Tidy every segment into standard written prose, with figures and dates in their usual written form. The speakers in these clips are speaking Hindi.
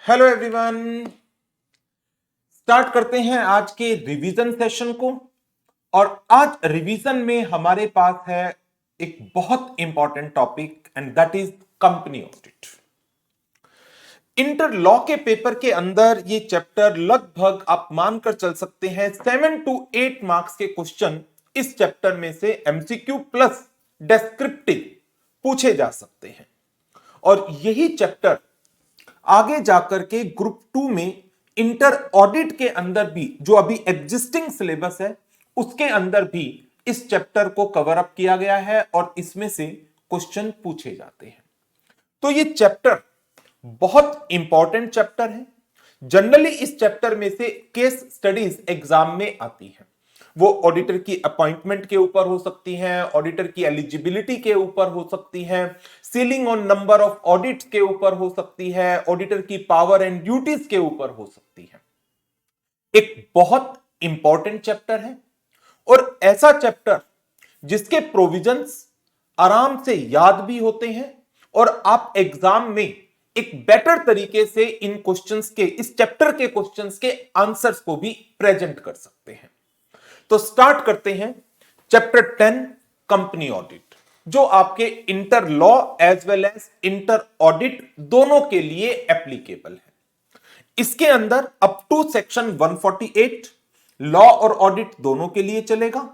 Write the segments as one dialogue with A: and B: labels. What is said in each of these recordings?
A: Hello everyone. स्टार्ट करते हैं आज के रिवीजन सेशन को। और आज रिवीजन में हमारे पास है एक बहुत important topic and that is company audit. Inter law के पेपर के अंदर ये चैप्टर लगभग आप मानकर चल सकते हैं 7 to 8 मार्क्स के क्वेश्चन इस चैप्टर में से एमसीक्यू प्लस डेस्क्रिप्टिव पूछे जा सकते हैं। और यही चैप्टर आगे जाकर के ग्रुप 2 में इंटर ऑडिट के अंदर भी, जो अभी एग्जिस्टिंग सिलेबस है उसके अंदर भी इस चैप्टर को कवर अप किया गया है और इसमें से क्वेश्चन पूछे जाते हैं। तो ये चैप्टर बहुत इंपॉर्टेंट चैप्टर है। जनरली इस चैप्टर में से केस स्टडीज एग्जाम में आती है। वो ऑडिटर की अपॉइंटमेंट के ऊपर हो सकती हैं, ऑडिटर की एलिजिबिलिटी के ऊपर हो सकती हैं, ceiling on number of audits के ऊपर हो सकती है, ऑडिटर की पावर एंड ड्यूटीज के ऊपर हो सकती है। एक बहुत इंपॉर्टेंट चैप्टर है और ऐसा चैप्टर जिसके प्रोविजंस आराम से याद भी होते हैं और आप एग्जाम में एक बेटर तरीके से इन क्वेश्चंस के, इस चैप्टर के क्वेश्चंस के आंसर्स को भी प्रेजेंट कर सकते हैं। तो स्टार्ट करते हैं चैप्टर 10 कंपनी ऑडिट, जो आपके inter law as well as inter audit दोनों के लिए एप्लीकेबल है। इसके अंदर अप टू सेक्शन 148 लॉ और ऑडिट दोनों के लिए चलेगा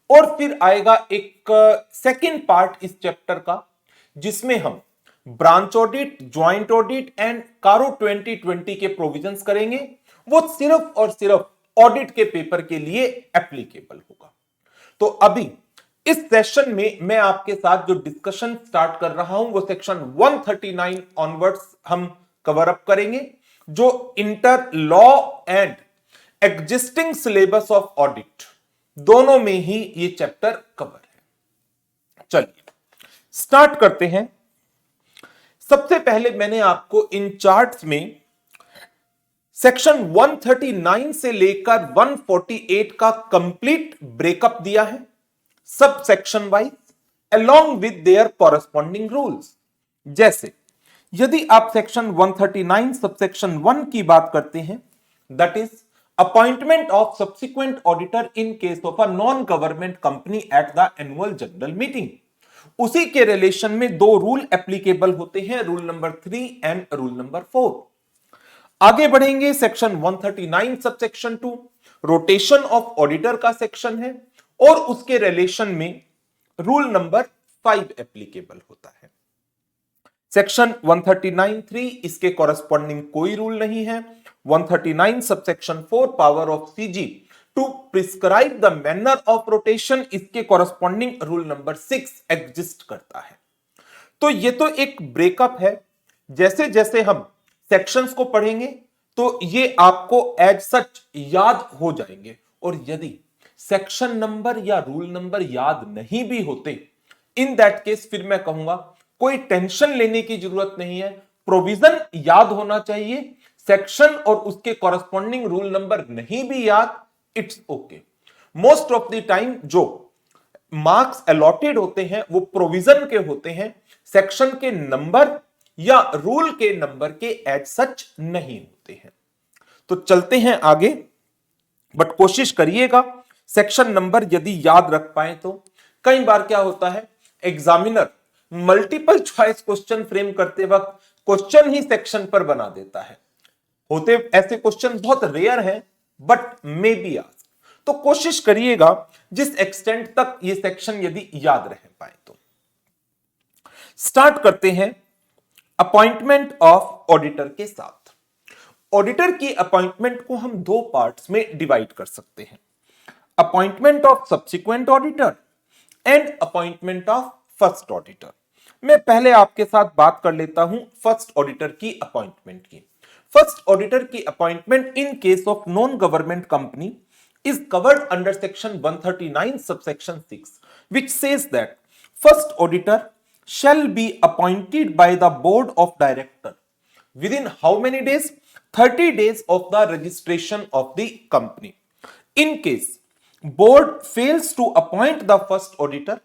A: और फिर आएगा एक सेकंड पार्ट इस चैप्टर का जिसमें हम branch audit, joint audit and कारो 2020 के प्रोविजंस करेंगे। वो सिर्फ और सिर्फ ऑडिट के पेपर के लिए एप्लीकेबल होगा। तो अभी इस सेशन में मैं आपके साथ जो डिस्कशन स्टार्ट कर रहा हूं वो सेक्शन 139 ऑनवर्ड्स हम कवर अप करेंगे, जो inter law and existing syllabus of audit दोनों में ही ये चैप्टर कवर है। चलिए स्टार्ट करते हैं। सबसे पहले मैंने आपको इन चार्ट्स में सेक्शन 139 से लेकर 148 का कंप्लीट ब्रेकअप दिया है sub section wise along with their corresponding rules. जैसे यदि आप सेक्शन 139 सबसेक्शन 1 की बात करते हैं, that is appointment of subsequent auditor in case of a non government company at the annual general meeting, उसी के रिलेशन में दो रूल एप्लीकेबल होते हैं, rule number 3 and rule number 4। आगे बढ़ेंगे, section 139 subsection 2 rotation of auditor का सेक्शन है और उसके रिलेशन में रूल नंबर 5 एप्लीकेबल होता है। सेक्शन 139(3) इसके कॉरेस्पॉन्डिंग कोई रूल नहीं है। 139 subsection 4 power of CG to prescribe the manner of rotation, इसके कॉरेस्पॉन्डिंग रूल नंबर 6 एग्जिस्ट करता है। तो ये तो एक ब्रेकअप है। जैसे जैसे हम सेक्शंस को पढ़ेंगे तो ये आपको एज सच याद हो जाएंगे, और यदि सेक्शन नंबर या रूल नंबर याद नहीं भी होते, इन दैट केस फिर मैं कहूंगा कोई टेंशन लेने की जरूरत नहीं है। प्रोविजन याद होना चाहिए, सेक्शन और उसके कॉरेस्पॉन्डिंग रूल नंबर नहीं भी याद, it's okay. Most of the time जो मार्क्स अलॉटेड होते हैं वो प्रोविजन के होते हैं, सेक्शन के नंबर या रूल के नंबर के एज सच नहीं होते हैं। तो चलते हैं आगे, बट कोशिश करिएगा सेक्शन नंबर यदि याद रख पाए तो। कई बार क्या होता है, examiner multiple choice question frame करते वक्त क्वेश्चन ही सेक्शन पर बना देता है। होते ऐसे क्वेश्चन बहुत रेयर हैं, बट मे बी आस्क्ड। तो कोशिश करिएगा जिस एक्सटेंट तक ये सेक्शन यदि याद रह पाए तो। स्टार्ट करते हैं अपॉइंटमेंट ऑफ ऑडिटर के साथ। ऑडिटर की अपॉइंटमेंट को हम दो पार्ट्स में डिवाइड कर सकते हैं, appointment of subsequent auditor and appointment of first auditor. मैं पहले आपके साथ बात कर लेता हूं फर्स्ट ऑडिटर की अपॉइंटमेंट की। फर्स्ट ऑडिटर की appointment in case of non government company is covered under section 139 subsection 6, which says that first auditor shall be appointed by the board of director within how many days? 30 days of the registration of the company. In case board fails to appoint the first auditor,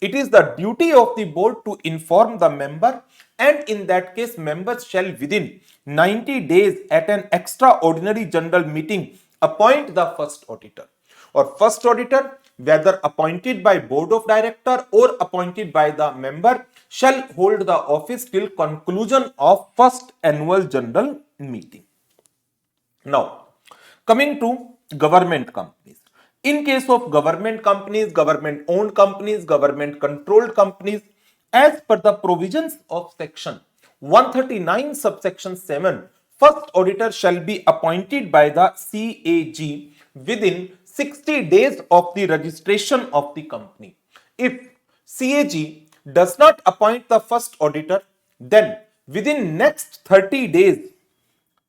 A: it is the duty of the board to inform the member, and in that case members shall within 90 days at an extraordinary general meeting appoint the first auditor. Or first auditor, whether appointed by board of director or appointed by the member, shall hold the office till conclusion of first annual general meeting. Now, coming to government companies. In case of government companies, government owned companies, government controlled companies, as per the provisions of section 139 subsection 7, first auditor shall be appointed by the CAG within 60 days of the registration of the company. If CAG does not appoint the first auditor, then within next 30 days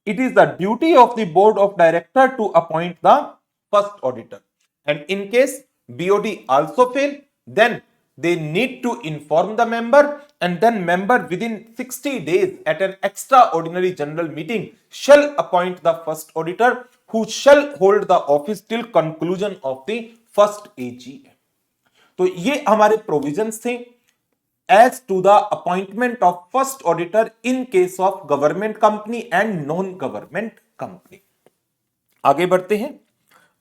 A: it is the duty of the board of director to appoint the first auditor. And in case BOD also fail, then they need to inform the member, and then member within 60 days at an extraordinary general meeting shall appoint the first auditor, who shall hold the office till conclusion of the first AGM. तो ये हमारे प्रोविजंस थे as to the appointment of first auditor in case of government company and non-government company. आगे बढ़ते हैं.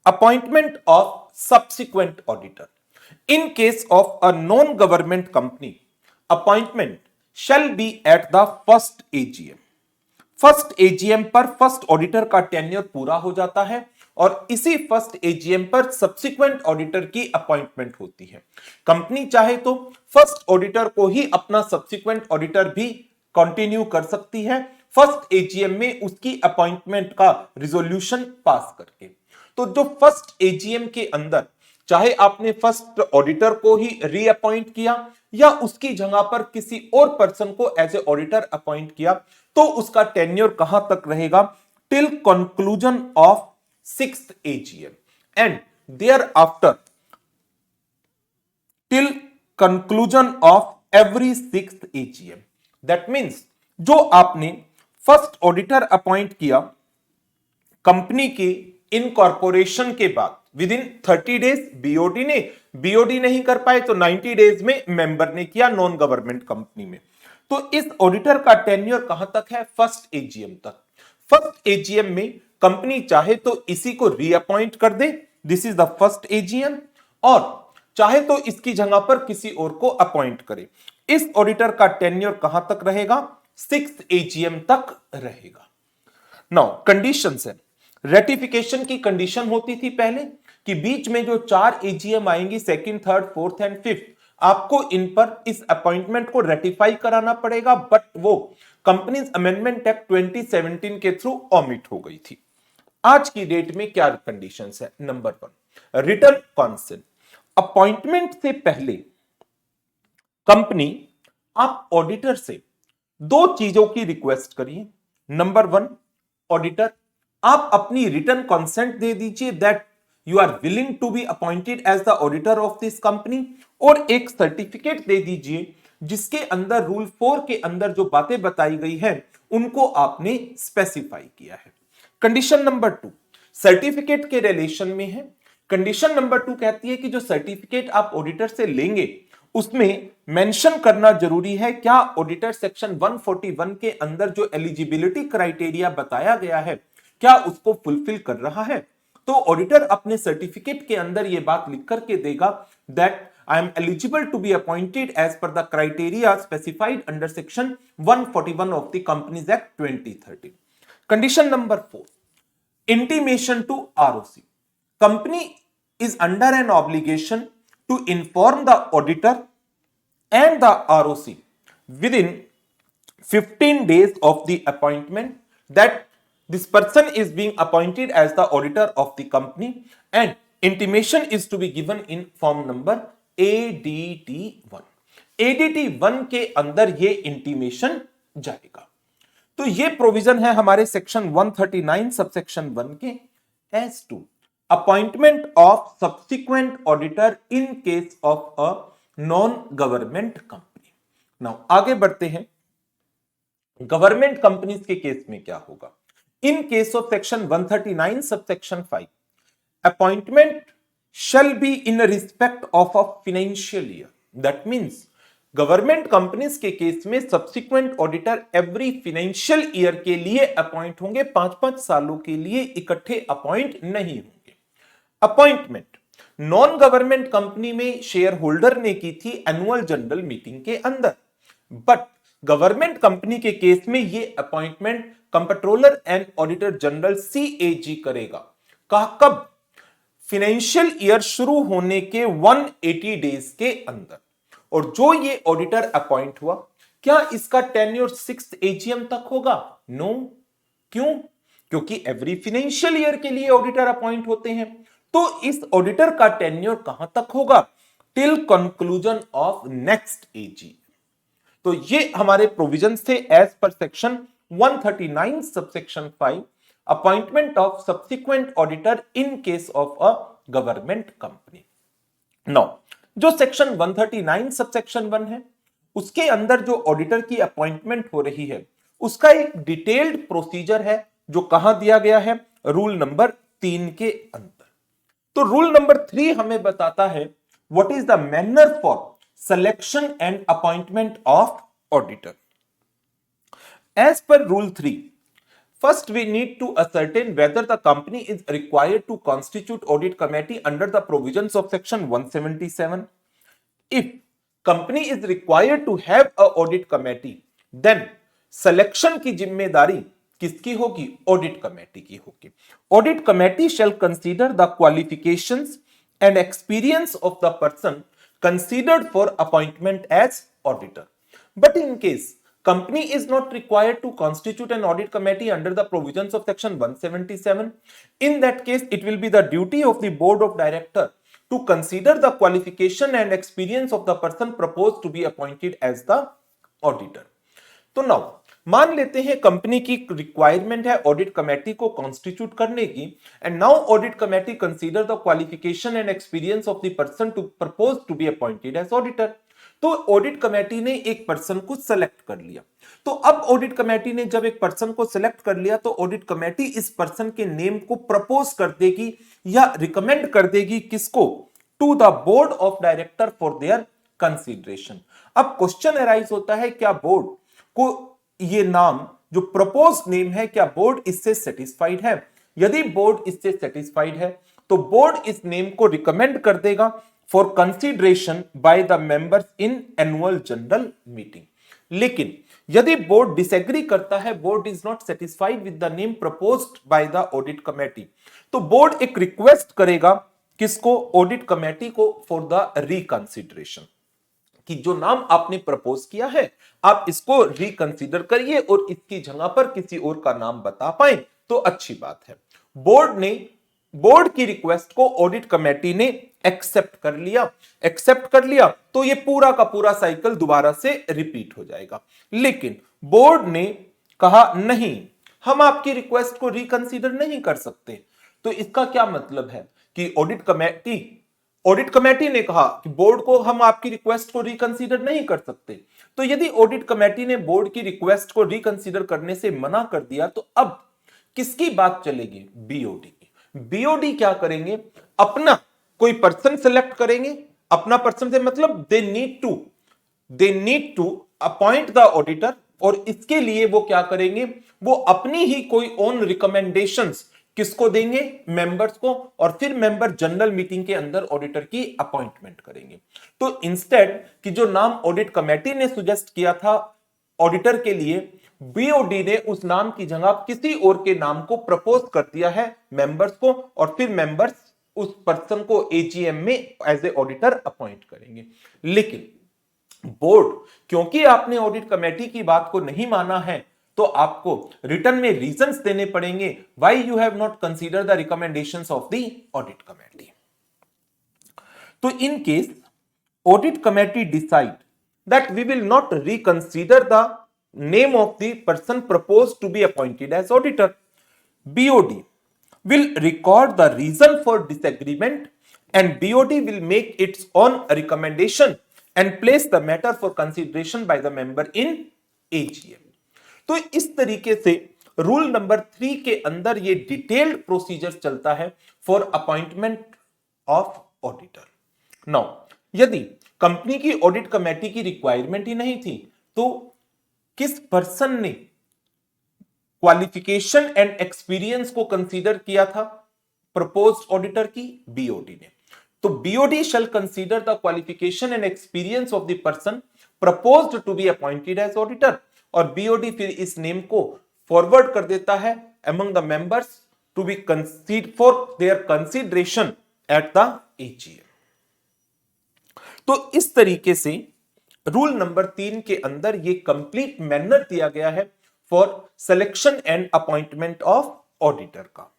A: Appointment of subsequent auditor. In case of a non-government company, appointment shall be at the first AGM. First AGM पर फर्स्ट ऑडिटर का टेन्योर पूरा हो जाता है और इसी फर्स्ट एजीएम पर सब्सिक्वेंट ऑडिटर की अपॉइंटमेंट होती है. कंपनी चाहे तो फर्स्ट ऑडिटर को ही अपना सब्सिक्वेंट ऑडिटर भी कंटिन्यू कर सकती है फर्स्ट एजीएम में उसकी अपॉइंटमेंट का रिजोल्यूशन पास करके. तो जो फर्स्ट एजीएम के अंदर चाहे आपने फर्स्ट ऑडिटर को ही रीअपॉइंट किया या उसकी जगह पर किसी और पर्सन को एज ए ऑडिटर अपॉइंट किया, तो उसका टेन्योर कहां तक रहेगा? Till conclusion of sixth AGM and thereafter till conclusion of every sixth AGM. That means जो आपने फर्स्ट ऑडिटर अपॉइंट किया कंपनी के इनकॉर्पोरेशन के बाद विद इन 30 डेज बीओडी नहीं कर पाए तो 90 डेज में मेंबर ने किया नॉन गवर्नमेंट कंपनी में. तो इस ऑडिटर का टेन्योर कहां तक है? फर्स्ट एजीएम तक. फर्स्ट एजीएम में कंपनी चाहे तो इसी को रीअपॉइंट कर दे, this is the first AGM, और चाहे तो इसकी जगह पर किसी और को अपॉइंट करे. इस ऑडिटर का टेन्योर कहां तक रहेगा? सिक्स्थ एजीएम तक रहेगा. नाउ कंडीशंस है. रेटिफिकेशन की कंडीशन होती थी पहले कि बीच में जो 4 एजीएम आएंगी, second, third, fourth and fifth, आपको इन पर इस अपॉइंटमेंट को रेटिफाई कराना पड़ेगा, बट वो कंपनीज अमेंडमेंट एक्ट 2017 के थ्रू ऑमिट हो गई थी. आज की डेट में क्या कंडीशंस है? Number 1, written consent. अपॉइंटमेंट से पहले कंपनी आप ऑडिटर से 2 चीजों की रिक्वेस्ट करिए. नंबर 1, ऑडिटर आप अपनी रिटन कॉन्सेंट दे दीजिए that you are willing to be appointed as the auditor of this company, और एक सर्टिफिकेट दे दीजिए जिसके अंदर रूल 4 के अंदर जो बातें बताई गई है उनको आपने स्पेसिफाई किया है. कंडीशन नंबर 2 सर्टिफिकेट के रिलेशन में है. कंडीशन नंबर 2 कहती है कि जो सर्टिफिकेट आप ऑडिटर से लेंगे उसमें मेंशन करना जरूरी है क्या ऑडिटर सेक्शन 141 के अंदर जो एलिजिबिलिटी क्राइटेरिया बताया गया है क्या उसको फुलफिल कर रहा है. तो ऑडिटर अपने सर्टिफिकेट के अंदर यह बात लिख करके देगा that I am eligible to be appointed as per the criteria specified under section 141 of the companies act 2013. Condition number 4, intimation to ROC. Company is under an obligation to inform the auditor and the ROC within 15 days of the appointment that this person is being appointed as the auditor of the company, and intimation is to be given in form number ADT1. ADT1 के अंदर ये इंटीमेशन जाएगा. तो ये प्रोविजन है हमारे सेक्शन 139 सबसेक्शन 1 के as to appointment of subsequent auditor in case of a non government company. Now आगे बढ़ते हैं. गवर्नमेंट कंपनीज के केस में क्या होगा? In case of section 139 subsection 5, appointment shall be in respect of a financial year. That means government companies के केस में subsequent auditor every financial year के लिए अपॉइंट होंगे, 5-5 सालों के लिए इकट्ठे अपॉइंट नहीं होंगे। अपॉइंटमेंट नॉन गवर्नमेंट कंपनी में शेयर होल्डर ने की थी एनुअल जनरल मीटिंग के अंदर, बट गवर्नमेंट कंपनी के केस में ये appointment controller and auditor general CAG करेगा। कब? फाइनेंशियल ईयर शुरू होने के 180 डेज के अंदर। और जो ये ऑडिटर अपॉइंट हुआ, क्या इसका टेन्योर 6th AGM तक होगा? नो। क्यों? क्योंकि एवरी फाइनेंशियल ईयर के लिए ऑडिटर अपॉइंट होते हैं। तो इस ऑडिटर का टेन्योर कहां तक होगा? Till conclusion of next AGM। तो ये हमारे प्रोविजंस थे as per section 139 subsection 5, appointment of subsequent auditor in case of a government company. Now जो सेक्शन 139 सबसेक्शन 1 है, उसके अंदर जो ऑडिटर की अपॉइंटमेंट हो रही है, उसका एक डिटेल्ड प्रोसीजर है जो कहां दिया गया है? रूल नंबर 3 के अंदर। तो रूल नंबर 3 हमें बताता है what is the manner for selection and appointment of auditor. As per rule 3, first we need to ascertain whether the company is required to constitute audit committee under the provisions of section 177. If company is required to have a audit committee, then selection की जिम्मेदारी किसकी होगी? ऑडिट कमेटी की होगी। Audit committee shall consider the qualifications and experience of the person considered for appointment as auditor. But in case company is not required to constitute an audit committee under the provisions of section 177, in that case it will be the duty of the board of director to consider the qualification and experience of the person proposed to be appointed as the auditor. तो now मान लेते हैं कंपनी की रिक्वायरमेंट है ऑडिट कमेटी को कॉन्स्टिट्यूट करने की, and now audit committee consider the qualification and experience of the person to propose to be appointed as auditor. तो ऑडिट कमेटी ने एक पर्सन को सेलेक्ट कर लिया। तो अब ऑडिट कमेटी ने जब एक पर्सन को सेलेक्ट कर लिया, तो ऑडिट कमेटी इस पर्सन के नेम को प्रपोज कर देगी या रिकमेंड कर देगी किसको? To the board of director for their consideration. अब क्वेश्चन अराइज होता है, क्या बोर्ड को ये नाम जो प्रपोज नेम है, क्या बोर्ड इससे सेटिस्फाइड है? यदि बोर्ड इससे सेटिस्फाइड है तो बोर्ड इस नेम को रिकमेंड कर देगा for consideration by the members in annual general meeting. लेकिन यदि बोर्ड डिसएग्री करता है, board is not satisfied with the name proposed by the audit committee, तो बोर्ड एक रिक्वेस्ट करेगा किसको? ऑडिट कमेटी को फॉर द रिकंसीडरेशन, कि जो नाम आपने प्रपोज किया है आप इसको रिकंसीडर करिए और इसकी जगह पर किसी और का नाम बता पाए तो अच्छी बात है। बोर्ड की रिक्वेस्ट को ऑडिट कमेटी ने एक्सेप्ट कर लिया तो ये पूरा का पूरा साइकिल दोबारा से रिपीट हो जाएगा। लेकिन बोर्ड ने कहा नहीं, हम आपकी रिक्वेस्ट को रिकंसीडर नहीं कर सकते। तो इसका क्या मतलब है कि ऑडिट कमेटी ने कहा कि बोर्ड को हम आपकी रिक्वेस्ट को रिकंसीडर नहीं कर सकते। तो यदि ऑडिट कमेटी ने बोर्ड की रिक्वेस्ट को रिकंसीडर करने से मना कर दिया तो अब किसकी बात चलेगी? बीओडी की। बीओडी क्या करेंगे? अपना कोई पर्सन सिलेक्ट करेंगे। अपना पर्सन से मतलब they need to appoint the auditor, और इसके लिए वो क्या करेंगे? वो अपनी ही कोई ओन रिकमेंडेशंस किसको देंगे? मेंबर्स को, और फिर मेंबर जनरल मीटिंग के अंदर ऑडिटर की अपॉइंटमेंट करेंगे। तो इंस्टेड कि जो नाम ऑडिट कमेटी ने सुजेस्ट किया था ऑडिटर के लिए, बीओडी ने उस नाम की जगह किसी और के नाम को प्रपोज कर दिया है मेंबर्स को, और फिर मेंबर्स उस पर्सन को एजीएम में एज ए ऑडिटर अपॉइंट करेंगे। लेकिन बोर्ड, क्योंकि आपने ऑडिट कमेटी की बात को नहीं माना है, तो आपको रिटर्न में रीजंस देने पड़ेंगे why you have not consider the recommendations of the audit committee. तो in case audit committee decide that we will not reconsider the name of the person proposed to be appointed as auditor, BOD will record the reason for disagreement and BOD will make its own recommendation and place the matter for consideration by the member in AGM। तो इस तरीके से रूल नंबर 3 के अंदर ये डिटेल्ड प्रोसीजर चलता है for appointment of auditor. Now यदि कंपनी की ऑडिट कमेटी की रिक्वायरमेंट ही नहीं थी, तो किस पर्सन ने क्वालिफिकेशन एंड एक्सपीरियंस को कंसीडर किया था प्रपोज्ड ऑडिटर की? बीओडी ने। तो BOD shall consider the qualification and experience of the person proposed to be appointed as auditor, और बीओडी फिर इस नेम को फॉरवर्ड कर देता है among the members to be considered for their consideration at the AGM। तो इस तरीके से रूल नंबर 3 के अंदर ये कंप्लीट मैनर दिया गया है for selection and appointment of auditor का।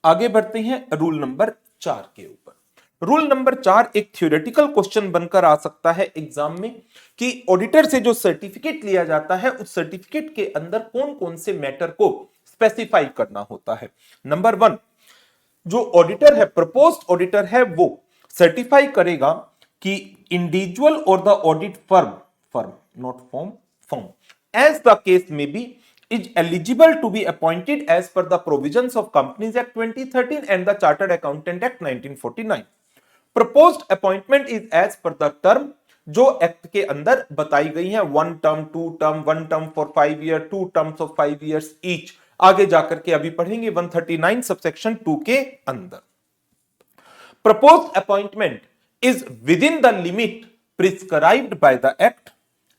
A: आगे बढ़ते हैं रूल नंबर 4 के ऊपर। रूल नंबर 4 एक थ्योरेटिकल क्वेश्चन बनकर आ सकता है एग्जाम में कि ऑडिटर से जो सर्टिफिकेट लिया जाता है उस सर्टिफिकेट के अंदर कौन कौन से मैटर को स्पेसिफाई करना होता है। नंबर 1, जो ऑडिटर है, प्रपोज्ड ऑडिटर है, वो सर्टिफाई करेगा कि इंडिविजुअल और the audit firm not firm as the case में be is eligible to be appointed as per the provisions of Companies Act 2013 and the Chartered Accountant Act 1949. Proposed appointment is as per the term जो एक्ट के अंदर बताई गई है, 1 term, 2 term, 1 term for 5 years, 2 terms of 5 years each। आगे जाकर के अभी पढ़ेंगे 139 सबसेक्शन 2 के अंदर। Proposed appointment is within the limit prescribed by the act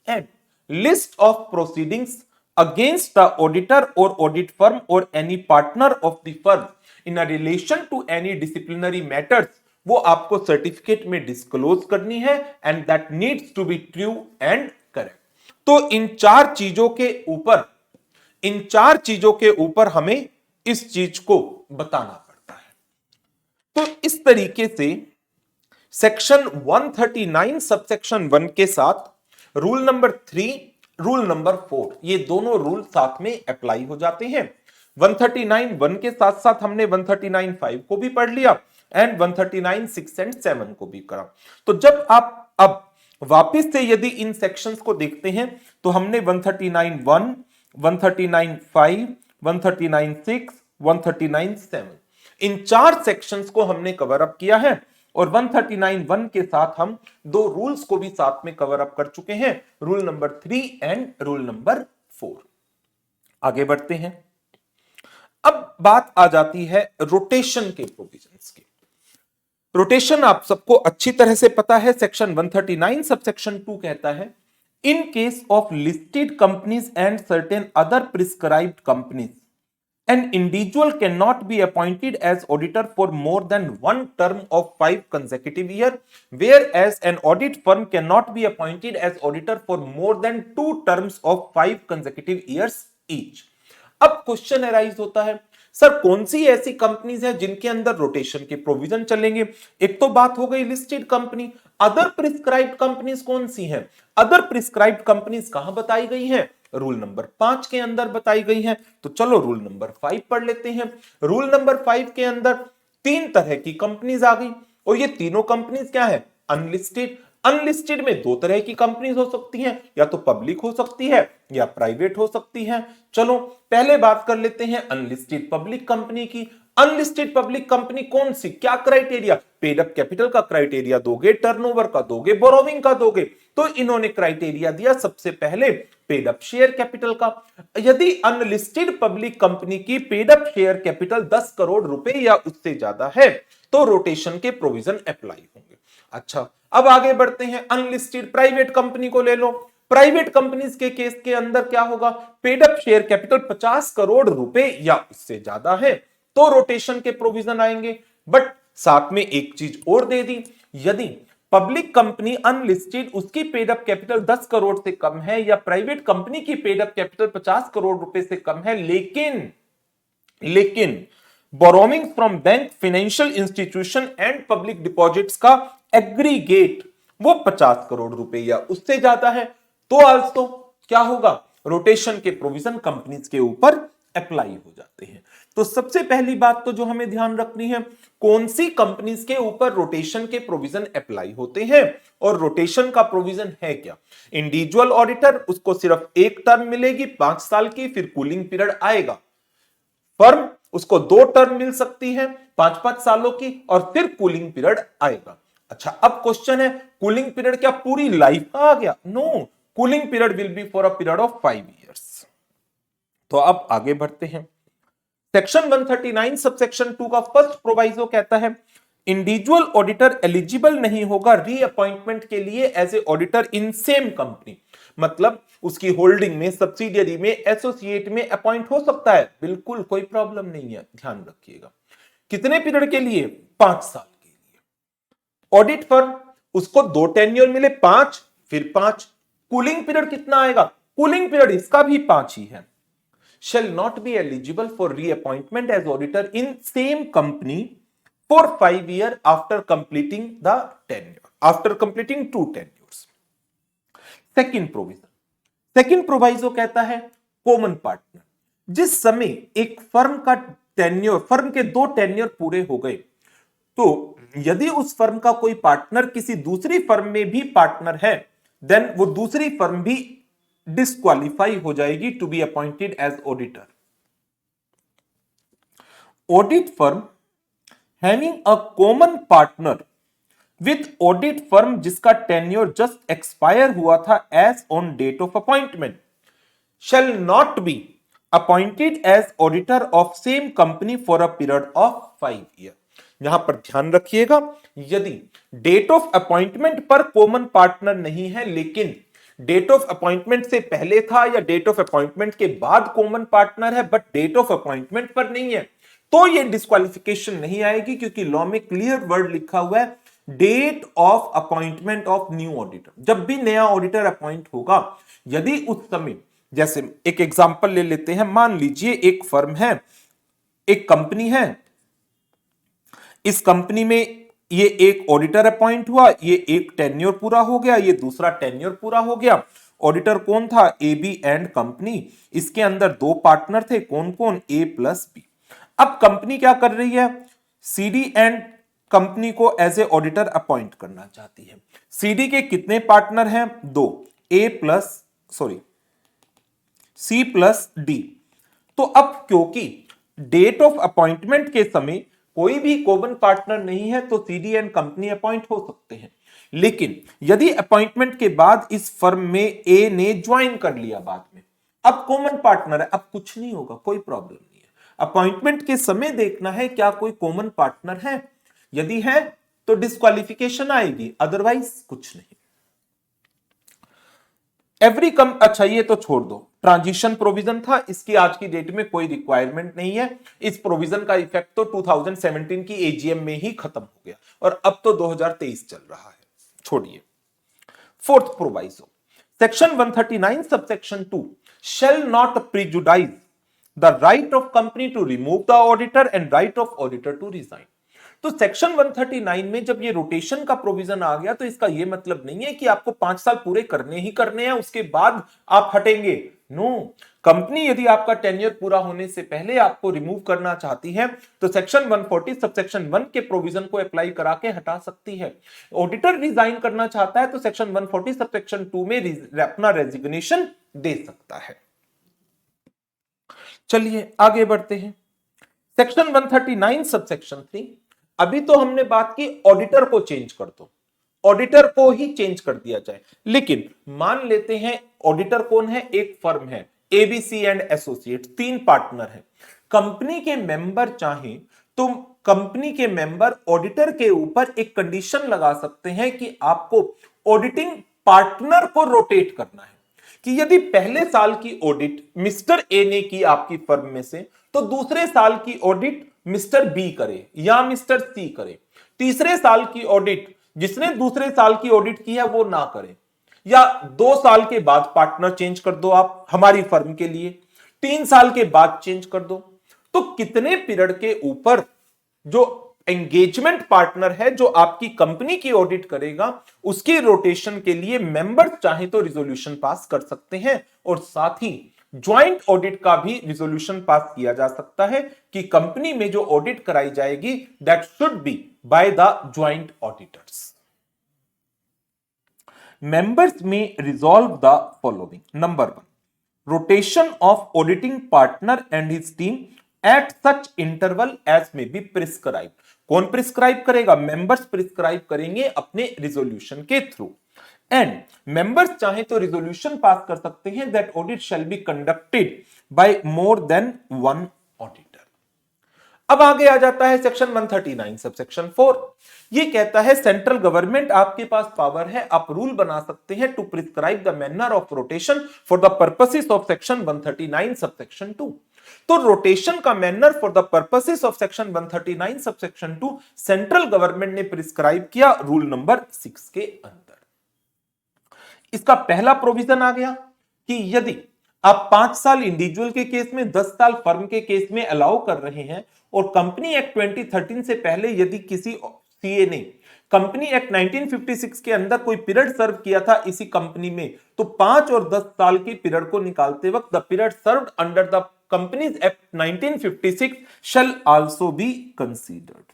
A: and list of proceedings against the auditor or audit firm or any partner of the firm in a relation to any disciplinary matters वो आपको सर्टिफिकेट में डिस्क्लोज करनी है and that needs to be true and correct. तो इन चार चीजों के ऊपर हमें इस चीज को बताना पड़ता है। तो इस तरीके से सेक्शन 139 सबसेक्शन 1 के साथ रूल नंबर 3, रूल नंबर 4, ये दोनों रूल साथ में अप्लाई हो जाते हैं। 139(1) के साथ साथ हमने 139(5) को भी पढ़ लिया एंड 139(6) एंड 7 को भी करा। तो जब आप अब वापस से यदि इन सेक्शंस को देखते हैं तो हमने 139(1), 139(5), 139(6), 139(7) इन चार सेक्शंस को हमने कवर अप किया है, और 139(1) के साथ हम दो रूल्स को भी साथ में कवर अप कर चुके हैं, rule number 3 and rule number 4। आगे बढ़ते हैं। अब बात आ जाती है रोटेशन के प्रोविजंस की। रोटेशन आप सबको अच्छी तरह से पता है, सेक्शन 139 सबसेक्शन 2 कहता है इन case of listed companies and certain other prescribed companies an individual cannot be appointed as auditor for more than one term of 5 consecutive years, whereas an audit firm cannot be appointed as auditor for more than 2 terms of 5 consecutive years each। अब क्वेश्चन अराइज होता है, सर कौन सी ऐसी कंपनीज हैं जिनके अंदर रोटेशन के प्रोविजन चलेंगे? एक तो बात हो गई listed company, other prescribed companies कौन सी हैं? अदर प्रिस्क्राइब्ड कंपनीज कहां बताई गई हैं? रूल नंबर 5 के अंदर बताई गई है। तो चलो रूल नंबर 5 पढ़ लेते हैं। रूल नंबर 5 के अंदर 3 तरह की कंपनीज आ गई, और ये तीनों कंपनीज क्या है? अनलिस्टेड। अनलिस्टेड में 2 तरह की कंपनीज हो सकती हैं, या तो पब्लिक हो सकती है या प्राइवेट हो सकती है। चलो पहले बात कर लेते हैं अनलिस्टेड पब्लिक कंपनी की। अनलिस्टेड पब्लिक कंपनी कौन सी? क्या क्राइटेरिया? पेड अप कैपिटल का क्राइटेरिया दोगे, टर्नओवर का दोगे, बोरोविंग का दोगे। तो इन्होंने क्राइटेरिया दिया सबसे पहले पेड अप शेयर कैपिटल का। यदि अनलिस्टेड पब्लिक कंपनी की paid up share capital 10 crore रुपए या उससे ज्यादा है तो रोटेशन के प्रोविजन अप्लाई होंगे। अच्छा, अब आगे बढ़ते हैं। अनलिस्टेड प्राइवेट कंपनी को ले लो। प्राइवेट कंपनीज के केस के अंदर क्या होगा? Paid up share capital 50 crore रुपए या उससे ज्यादा है तो रोटेशन के प्रोविजन आएंगे। बट साथ में एक चीज और दे दी, यदि पब्लिक कंपनी अनलिस्टेड उसकी पेड अप कैपिटल 10 करोड़ से कम है, या प्राइवेट कंपनी की पेड अप कैपिटल 50 करोड़ रुपए से कम है, लेकिन borrowing from bank, financial institution and public deposits का एग्रीगेट वो 50 करोड़ रुपए या उससे ज्यादा है, तो आल्सो क्या होगा? रोटेशन के प्रोविजन कंपनीज के ऊपर अप्लाई हो जाते हैं। तो सबसे पहली बात तो जो हमें ध्यान रखनी है, कौन सी कंपनीज के ऊपर रोटेशन के प्रोविजन अप्लाई होते हैं, और रोटेशन का प्रोविजन है क्या? इंडिविजुअल ऑडिटर, उसको सिर्फ एक टर्म मिलेगी 5 साल की, फिर कूलिंग पीरियड आएगा। फर्म, उसको 2 टर्म मिल सकती है 5-5 सालों की, और फिर कूलिंग पीरियड आएगा। अच्छा, अब क्वेश्चन है कूलिंग पीरियड क्या पूरी लाइफ आ गया? No, cooling period will be for a period of 5 years. तो अब आगे बढ़ते हैं। सेक्शन 139 सबसेक्शन 2 का फर्स्ट प्रोवाइजो कहता है इंडिविजुअल ऑडिटर एलिजिबल नहीं होगा रीअपॉइंटमेंट के लिए as a auditor in same company. मतलब उसकी होल्डिंग में, सब्सिडियरी में, एसोसिएट में अपॉइंट हो सकता है, बिल्कुल कोई प्रॉब्लम नहीं है, ध्यान रखिएगा। कितने पीरियड के लिए? 5 साल के लिए। ऑडिट फर्म, उसको 2 टेन्योर मिले, 5 फिर 5। कूलिंग पीरियड कितना आएगा? कूलिंग पीरियड इसका भी 5 ही है। shall not be eligible for reappointment as auditor in same company for 5 years after completing the tenure, after completing 2 tenures. Second provision, second proviso कहता है कॉमन पार्टनर, जिस समय एक फर्म का टेन्योर, फर्म के 2 टेन्योर पूरे हो गए, तो यदि उस फर्म का कोई पार्टनर किसी दूसरी फर्म में भी पार्टनर है, देन वो दूसरी फर्म भी डिस्क्वालीफाई हो जाएगी to be appointed as auditor. Audit firm having a common partner with audit firm जिसका टेन्योर जस्ट एक्सपायर हुआ था as on date of appointment shall not be appointed as auditor of same company for a period of 5 years। यहां पर ध्यान रखिएगा, यदि डेट ऑफ अपॉइंटमेंट पर कॉमन पार्टनर नहीं है, लेकिन डेट ऑफ अपॉइंटमेंट से पहले था या डेट ऑफ अपॉइंटमेंट के बाद कॉमन पार्टनर है बट डेट ऑफ अपॉइंटमेंट पर नहीं है, तो ये डिस्क्वालिफिकेशन नहीं आएगी, क्योंकि लॉ में क्लियर वर्ड लिखा हुआ है date of appointment of new auditor. जब भी नया ऑडिटर अपॉइंट होगा, यदि उस समय, जैसे एक एग्जांपल ले लेते हैं, मान लीजिए एक फर्म है, एक कंपनी है, इस कंपनी में ये एक ऑडिटर अपॉइंट हुआ, ये एक टेन्योर पूरा हो गया, ये दूसरा टेन्योर पूरा हो गया। ऑडिटर कौन था? A B and company. इसके अंदर 2 पार्टनर थे, कौन कौन? A plus B. अब कंपनी क्या कर रही है? सीडी एंड कंपनी को एज ए ऑडिटर अपॉइंट करना चाहती है। सीडी के कितने पार्टनर हैं? 2, A plus C plus D. तो अब क्योंकि डेट ऑफ अपॉइंटमेंट के समय कोई भी कॉमन पार्टनर नहीं है, तो सीडी एंड कंपनी अपॉइंट हो सकते हैं। लेकिन यदि अपॉइंटमेंट के बाद इस फर्म में ए ने ज्वाइन कर लिया बाद में, अब कॉमन पार्टनर है, अब कुछ नहीं होगा, कोई प्रॉब्लम नहीं है। अपॉइंटमेंट के समय देखना है क्या कोई कॉमन पार्टनर है, यदि है तो डिस्क्वालिफिकेशन आएगी, अदरवाइज कुछ नहीं। अच्छा ये तो छोड़ दो, ट्रांजिशन प्रोविजन था, इसकी आज की डेट में कोई रिक्वायरमेंट नहीं है। इस प्रोविजन का इफेक्ट तो 2017 की एजीएम में ही खत्म हो गया और अब तो 2023 चल रहा है, छोड़िए। Fourth proviso, section 139 subsection 2 shall not prejudice the right of company to remove the auditor and right of auditor to resign। तो सेक्शन 139 में जब ये रोटेशन का प्रोविजन आ गया, तो इसका ये मतलब नहीं है कि आपको 5 साल पूरे करने ही करने हैं, उसके बाद आप हटेंगे। नो, कंपनी यदि आपका टेन्योर पूरा होने से पहले आपको रिमूव करना चाहती है, तो सेक्शन 140 सबसेक्शन 1 के प्रोविजन को अप्लाई करा के हटा सकती है। ऑडिटर रिजाइन करना चाहता है तो सेक्शन 140 सबसेक्शन 2 में अपना रेजिग्नेशन दे सकता है। चलिए आगे बढ़ते हैं। सेक्शन 139 सबसेक्शन 3, अभी तो हमने बात की ऑडिटर को चेंज कर दो, ऑडिटर को ही चेंज कर दिया जाए। लेकिन मान लेते हैं ऑडिटर कौन है? एक फर्म है, एबीसी एंड एसोसिएट, 3 पार्टनर हैं। कंपनी के मेंबर चाहें तो कंपनी के मेंबर ऑडिटर के ऊपर एक कंडीशन लगा सकते हैं कि आपको ऑडिटिंग पार्टनर को रोटेट करना है, कि यदि पहले साल की ऑडिट मिस्टर ए ने की आपकी फर्म में से, तो दूसरे साल की ऑडिट मिस्टर बी करे या मिस्टर सी करे। तीसरे साल की ऑडिट जिसने दूसरे साल की ऑडिट की है वो ना करे, या 2 साल के बाद पार्टनर चेंज कर दो आप हमारी फर्म के लिए, 3 साल के बाद चेंज कर दो। तो कितने पीरियड के ऊपर जो एंगेजमेंट पार्टनर है जो आपकी कंपनी की ऑडिट करेगा, उसकी रोटेशन के लिए मेंबर्स चाहे तो रिजोल्यूशन पास कर सकते हैं, और साथ ही ज्वाइंट ऑडिट का भी रिजोल्यूशन पास किया जा सकता है कि कंपनी में जो ऑडिट कराई जाएगी that should be by the joint auditors. Members may resolve the following. Number 1, rotation of auditing partner and his team at such interval as may be prescribed. कौन प्रिस्क्राइब करेगा? मेंबर्स प्रिस्क्राइब करेंगे अपने रिजोल्यूशन के थ्रू। एंड मेंबर्स चाहे तो रिजोल्यूशन पास कर सकते हैं that audit shall be conducted by more than one auditor. अब आगे आ जाता है सेक्शन 139 सबसेक्शन 4। ये कहता है सेंट्रल गवर्नमेंट आपके पास पावर है, आप रूल बना सकते हैं to prescribe the manner of rotation for the purposes of section 139 subsection 2। तो रोटेशन का manner for the purposes of section 139 subsection 2 central government ने प्रिस्क्राइब किया रूल नंबर 6 के अंदर। इसका पहला प्रोविजन आ गया कि यदि आप 5 साल इंडिविजुअल के केस में, 10 साल फर्म के केस में अलाउ कर रहे हैं और कंपनी एक्ट 2013 से पहले यदि किसी सीए ने कंपनी एक्ट 1956 के अंदर कोई पीरियड सर्व किया था इसी कंपनी में, तो 5 और 10 साल की पीरियड को निकालते वक्त the period served under the companies act 1956 shell also be considered.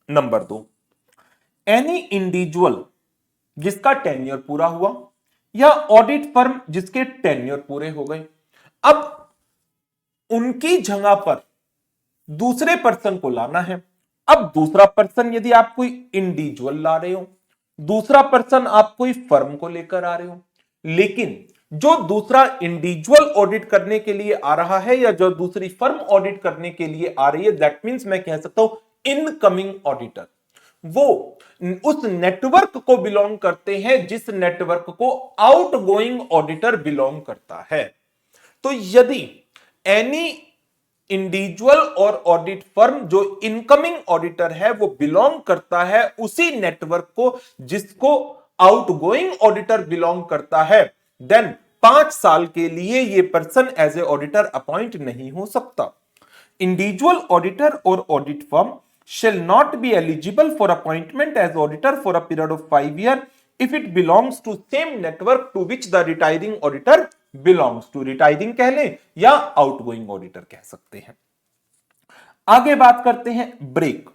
A: Number 2, any individual जिसका टेन्योर पूरा हुआ या ऑडिट फर्म जिसके टेन्योर पूरे हो गए, अब उनकी जगह पर दूसरे पर्सन को लाना है। अब दूसरा पर्सन यदि आप कोई इंडिविजुअल ला रहे हो, दूसरा पर्सन आप कोई फर्म को लेकर आ रहे हो, लेकिन जो दूसरा इंडिविजुअल ऑडिट करने के लिए आ रहा है या जो दूसरी फर्म ऑडिट करने के लिए आ रही है, दैट मींस मैं कह सकता हूं इनकमिंग ऑडिटर, वो उस नेटवर्क को बिलोंग करते हैं जिस नेटवर्क को आउटगोइंग ऑडिटर बिलोंग करता है। तो यदि एनी इंडिविजुअल और ऑडिट फर्म जो इनकमिंग ऑडिटर है वो बिलोंग करता है उसी नेटवर्क को जिसको आउटगोइंग ऑडिटर बिलोंग करता है, देन 5 साल के लिए ये person as a auditor appoint नहीं हो सकता। इंडिविजुअल ऑडिटर और audit firm shall not be eligible for appointment as auditor for a period of 5 years if it belongs to same network to which the retiring auditor belongs to। retiring कह लें या outgoing auditor कह सकते हैं। आगे बात करते हैं ब्रेक।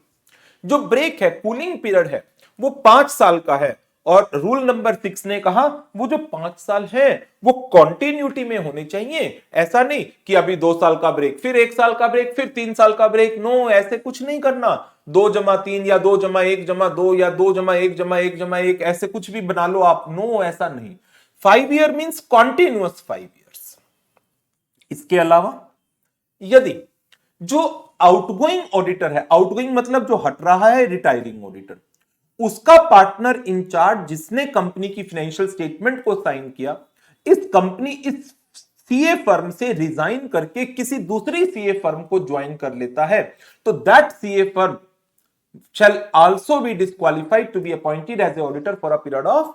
A: जो ब्रेक है, कूलिंग पीरियड है, वो 5 साल का है और रूल नंबर 6 ने कहा वो जो 5 साल है वो कॉन्टिन्यूटी में होने चाहिए। ऐसा नहीं कि अभी 2 साल का ब्रेक, फिर 1 साल का ब्रेक, फिर 3 साल का ब्रेक। नो, ऐसे कुछ नहीं करना। 2+3 या 2+1+2 या 2+1+1+1 ऐसे कुछ भी बना लो आप। नो, ऐसा नहीं। 5 ईयर मींस कॉन्टिन्यूअस 5 ईयर्स। इसके अलावा यदि जो आउटगोइंग ऑडिटर है, आउटगोइंग मतलब जो हट रहा है, रिटायरिंग ऑडिटर, उसका पार्टनर इंचार्ज जिसने कंपनी की फाइनेंशियल स्टेटमेंट को साइन किया, इस सीए फर्म से रिजाइन करके किसी दूसरी सीए फर्म को ज्वाइन कर लेता है, तो that CA firm shall also be disqualified to be appointed as an auditor for a period of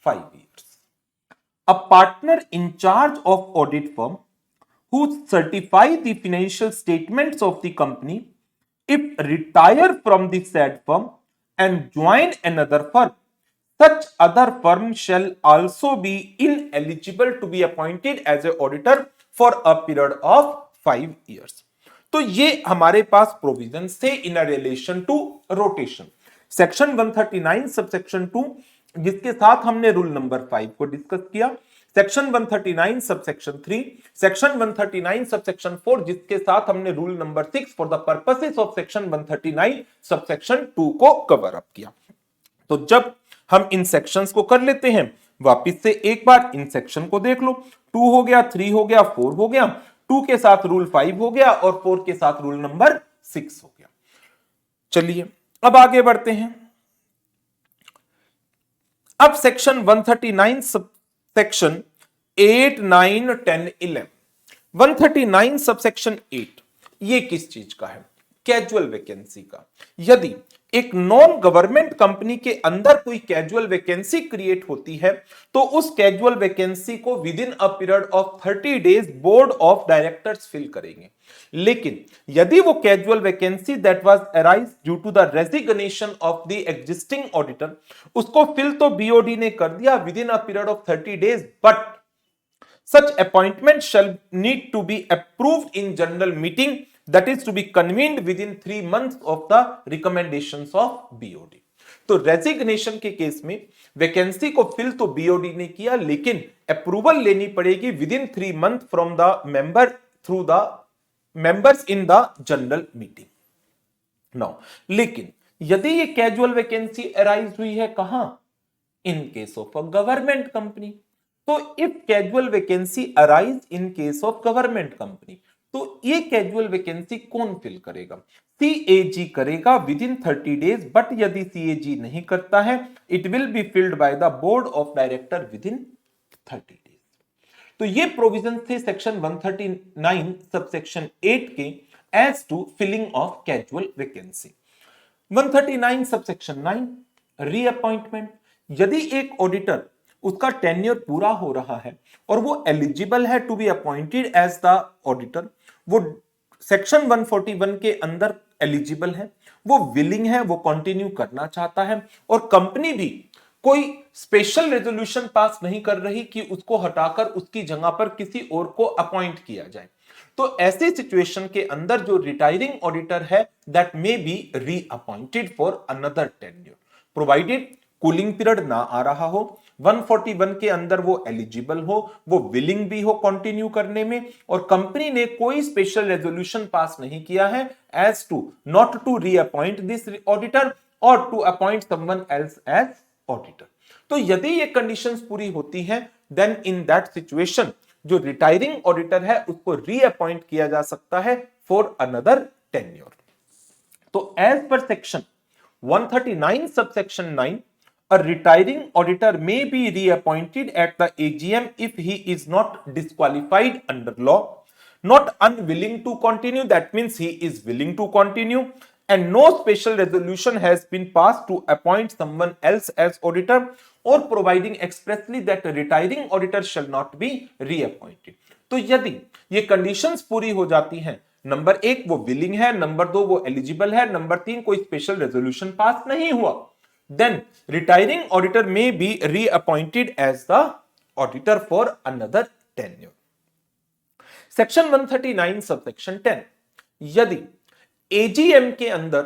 A: 5 years. A partner in charge of audit firm who certify the financial statements of the company, if retire from the said firm and join another firm, such other firm shall also be ineligible to be appointed as an auditor for a period of 5 years. तो ये हमारे पास प्रोविजन थे in relation to rotation. Section 139 subsection 2 जिसके साथ हमने रूल नंबर 5 को डिस्कस किया, सेक्शन 139 सबसेक्शन 3, सेक्शन 139 सबसेक्शन 4 जिसके साथ हमने rule number 6 for the purposes of section 139 subsection 2 को कवर अप किया। तो जब हम इन सेक्शंस को कर लेते हैं, वापस से एक बार इन सेक्शन को देख लो। 2 हो गया, 3 हो गया, 4 हो गया, 2 के साथ रूल 5 हो गया और 4 के साथ रूल नंबर 6 हो गया। चलिए अब आगे बढ़ते हैं। अब सेक्शन 139 सबसेक्शन 8, 9, 10, 11। 139 सबसेक्शन 8 ये किस चीज का है? कैजुअल वैकेंसी का। यदि एक नॉन गवर्नमेंट कंपनी के अंदर कोई कैजुअल वैकेंसी क्रिएट होती है तो उस कैजुअल वैकेंसी को within a period of 30 days board of directors fill करेंगे। लेकिन यदि वो casual vacancy that was arise due to the resignation of the existing auditor, उसको फिल तो बीओडी ने कर दिया within a period of 30 days, but such appointment shall need to be approved in general meeting that is to be convened within 3 months of the recommendations of BOD। तो रेजिग्नेशन के केस में वैकेंसी को फिल तो बीओडी ने किया लेकिन अप्रूवल लेनी पड़ेगी within 3 month from the member through the members in the general meeting. Now लेकिन यदि ये कैजुअल वैकेंसी अराइज हुई है कहां, in case of a government company, तो if casual vacancy arise in case of government company, तो ये कैजुअल वैकेंसी कौन फिल करेगा, सीएजी करेगा विद इन 30 डेज, बट यदि सीएजी नहीं करता है it will be filled by the board of director within 30 days. तो ये प्रोविजन थे सेक्शन 139 सबसेक्शन 8 के as to filling of casual vacancy. 139 subsection 9 reappointment, यदि एक ऑडिटर उसका टेन्योर पूरा हो रहा है और वो एलिजिबल है to be appointed as the auditor, वो सेक्शन 141 के अंदर एलिजिबल है, वो विलिंग है, वो कंटिन्यू करना चाहता है और कंपनी भी कोई स्पेशल रेजोल्यूशन पास नहीं कर रही कि उसको हटाकर उसकी जगह पर किसी और को अपॉइंट किया जाए, तो ऐसी सिचुएशन के अंदर जो रिटायरिंग ऑडिटर है that may be reappointed for another tenure provided cooling period ना आ रहा हो, 141 के अंदर वो एलिजिबल हो, वो विलिंग भी हो कंटिन्यू करने में, और कंपनी ने कोई स्पेशल रेजोल्यूशन पास नहीं किया है as to not to reappoint this auditor और to appoint someone else as auditor. तो यदि ये कंडीशंस पूरी होती हैं देन इन दैट सिचुएशन जो रिटायरिंग ऑडिटर है उसको रीअपॉइंट किया जा सकता है फॉर अनदर टेन्योर। तो as per section 139 subsection 9, a retiring auditor may be reappointed at the AGM if he is not disqualified under law, not unwilling to continue, that means he is willing to continue, and no special resolution has been passed to appoint someone else as auditor, or providing expressly that a retiring auditor shall not be reappointed। तो यदि ये कंडीशंस पूरी हो जाती हैं, नंबर 1 वो विलिंग है, नंबर 2 वो एलिजिबल है, नंबर 3 कोई स्पेशल रेजोल्यूशन पास नहीं हुआ, then retiring auditor may be reappointed as the auditor for another tenure। Section 139 subsection 10, यदि एजीएम के अंदर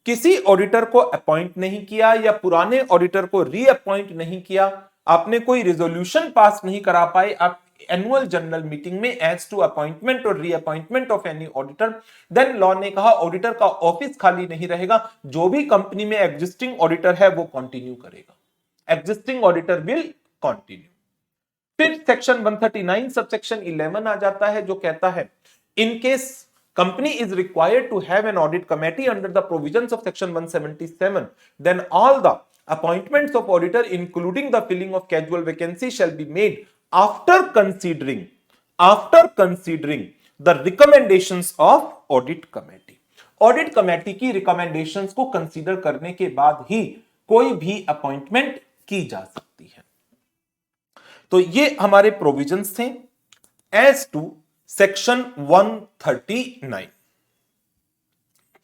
A: किसी ऑडिटर को अपॉइंट नहीं किया या पुराने ऑडिटर को रीअपॉइंट नहीं किया, आपने कोई रेजोल्यूशन पास नहीं करा पाए आप एनुअल जनरल मीटिंग में एज टू अपॉइंटमेंट और reappointment of any auditor, then law ने कहा ऑडिटर का ऑफिस खाली नहीं रहेगा, जो भी कंपनी में एग्जिस्टिंग ऑडिटर है वो कंटिन्यू करेगा, एग्जिस्टिंग ऑडिटर विल कंटिन्यू। फिर सेक्शन 139 सबसेक्शन 11 आ जाता है जो कहता है in case company is required to have an audit committee under the provisions of section 177, then all the appointments of auditor including the filling of casual vacancy shall be made after considering the recommendations of audit committee। audit committee की recommendations को consider करने के बाद ही कोई भी अपॉइंटमेंट की जा सकती है। तो ये हमारे प्रोविजंस थे एज टू सेक्शन 139।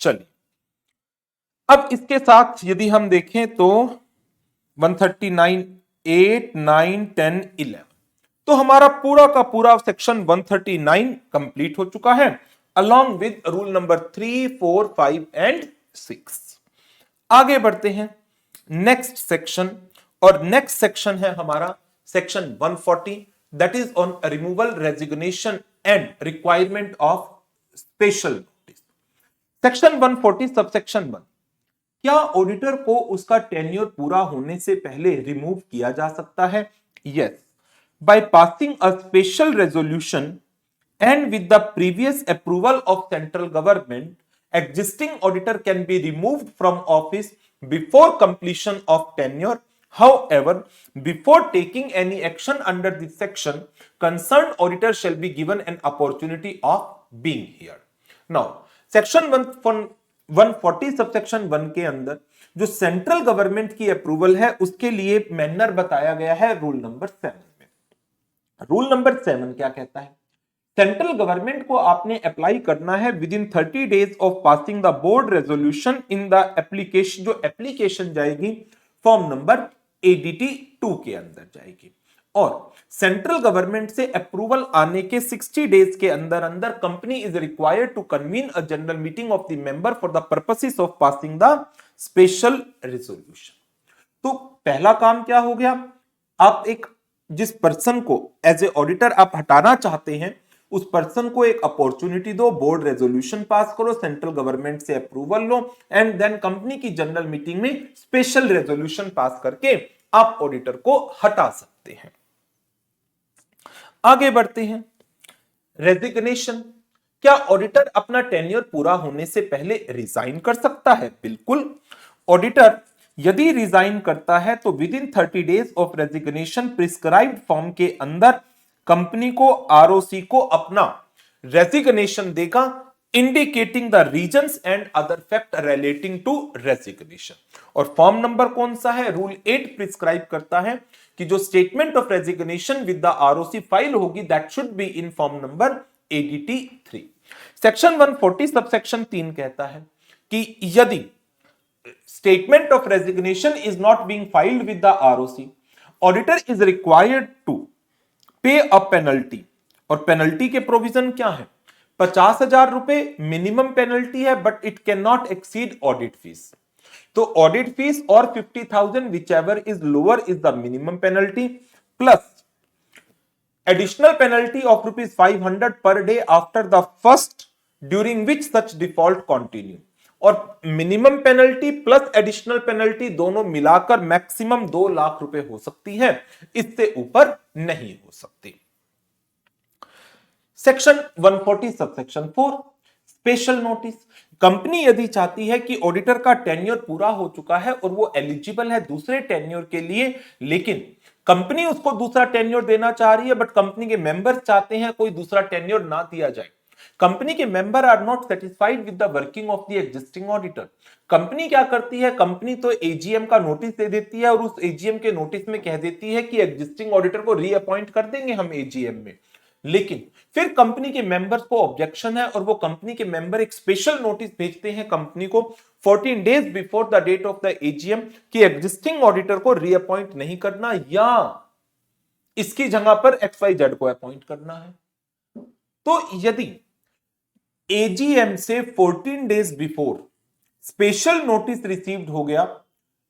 A: चलिए अब इसके साथ यदि हम देखें तो 139 8 9 10 11, तो हमारा पूरा का पूरा सेक्शन 139 कंप्लीट हो चुका है along with rule number 3 4 5 and 6। आगे बढ़ते हैं नेक्स्ट सेक्शन, और नेक्स्ट सेक्शन है हमारा section 140 that is on removal resignation and requirement of special notice. Section 140 subsection 1, क्या ऑडिटर को उसका टेन्योर पूरा होने से पहले रिमूव किया जा सकता है? Yes, by passing a special resolution and with the previous approval of central government existing auditor can be removed from office before completion of tenure। However, before taking any action under this section, concerned auditor shall be given an opportunity of being heard। Now, section 140 subsection 1 के अंदर जो सेंट्रल गवर्नमेंट की अप्रूवल है उसके लिए मैनर बताया गया है रूल नंबर 7 में। रूल नंबर 7 क्या कहता है? सेंट्रल गवर्नमेंट को आपने अप्लाई करना है within 30 days of passing the board resolution in the application, जो एप्लीकेशन जाएगी फॉर्म नंबर ADT 2 के अंदर जाएगी, और सेंट्रल गवर्नमेंट से अप्रूवल आने के 60 डेज के अंदर अंदर company is required to convene a general meeting of the member for the purposes of passing the special resolution. तो पहला काम क्या हो गया, आप एक जिस पर्सन को एज ए ऑडिटर आप हटाना चाहते हैं उस पर्सन को एक अपॉर्चुनिटी दो, बोर्ड रेजोल्यूशन पास करो, सेंट्रल गवर्नमेंट से अप्रूवल लो एंड देन कंपनी की जनरल मीटिंग में स्पेशल रेजोल्यूशन पास करके आप ऑडिटर को हटा सकते हैं। आगे बढ़ते हैं। रेजिग्नेशन। क्या ऑडिटर अपना टेन्योर पूरा होने से पहले रिजाइन कर सकता है? बिल्कुल। ऑडिटर यदि रिजाइन करता है तो within 30 days of resignation prescribed form के अंदर कंपनी को, आरओसी को अपना रेजिग्नेशन देगा, indicating the reasons and other fact relating to resignation. और फॉर्म नंबर कौन सा है? रूल 8 प्रिस्क्राइब करता है कि जो statement of resignation with the ROC file होगी that should be in form number ADT 3। Section 140 subsection 3 कहता है कि यदि statement of resignation is not being filed with the ROC, auditor is required to pay a penalty। और पेनल्टी के प्रोविजन क्या है? 50,000 रुपए मिनिमम पेनल्टी है, but it can not exceed audit fees. तो ऑडिट फीस और 50,000 whichever is lower is the minimum penalty, plus additional penalty of ₹500 per day after the first during which such default continue. और minimum penalty plus additional penalty दोनों मिलाकर मैक्सिमम 2 लाख रुपए हो सकती है, इससे ऊपर नहीं हो सकती। Section 140 subsection 4 special notice. Company यदि चाहती है कि ऑडिटर का टेन्योर पूरा हो चुका है और वो एलिजिबल है दूसरे टेन्योर के लिए, लेकिन कंपनी उसको दूसरा टेन्योर देना चाह रही है बट कंपनी के मेंबर्स चाहते हैं कोई दूसरा टेन्योर ना दिया जाए, कंपनी के member are not satisfied with the working of the existing auditor, company क्या करती है? कंपनी तो एजीएम का नोटिस दे देती है और उस एजीएम के नोटिस में कह देती है कि एग्जिस्टिंग ऑडिटर को रीअपॉइंट कर देंगे हम एजीएम में। लेकिन फिर कंपनी के मेंबर्स को ऑब्जेक्शन है और वो कंपनी के मेंबर एक स्पेशल नोटिस भेजते हैं कंपनी को 14 days before the date of the AGM कि एग्जिस्टिंग ऑडिटर को रीअपॉइंट नहीं करना या इसकी जगह पर XYZ को अपॉइंट करना है। तो यदि एजीएम से 14 days before special notice received हो गया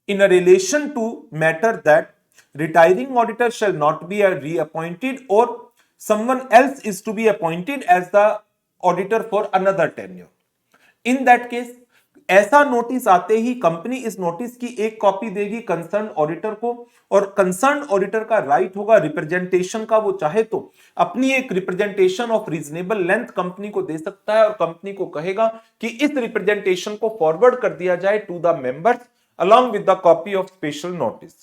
A: in relation to matter that retiring auditor shall not be reappointed और someone else is to be appointed as the auditor for another tenure, in that case ऐसा नोटिस आते ही कंपनी इस नोटिस की एक कॉपी देगी कंसर्न ऑडिटर को और कंसर्न ऑडिटर का राइट होगा रिप्रेजेंटेशन का। वो चाहे तो अपनी एक representation of reasonable length company को दे सकता है और कंपनी को कहेगा कि इस रिप्रेजेंटेशन को फॉरवर्ड कर दिया जाए to the members along with the copy of special notice.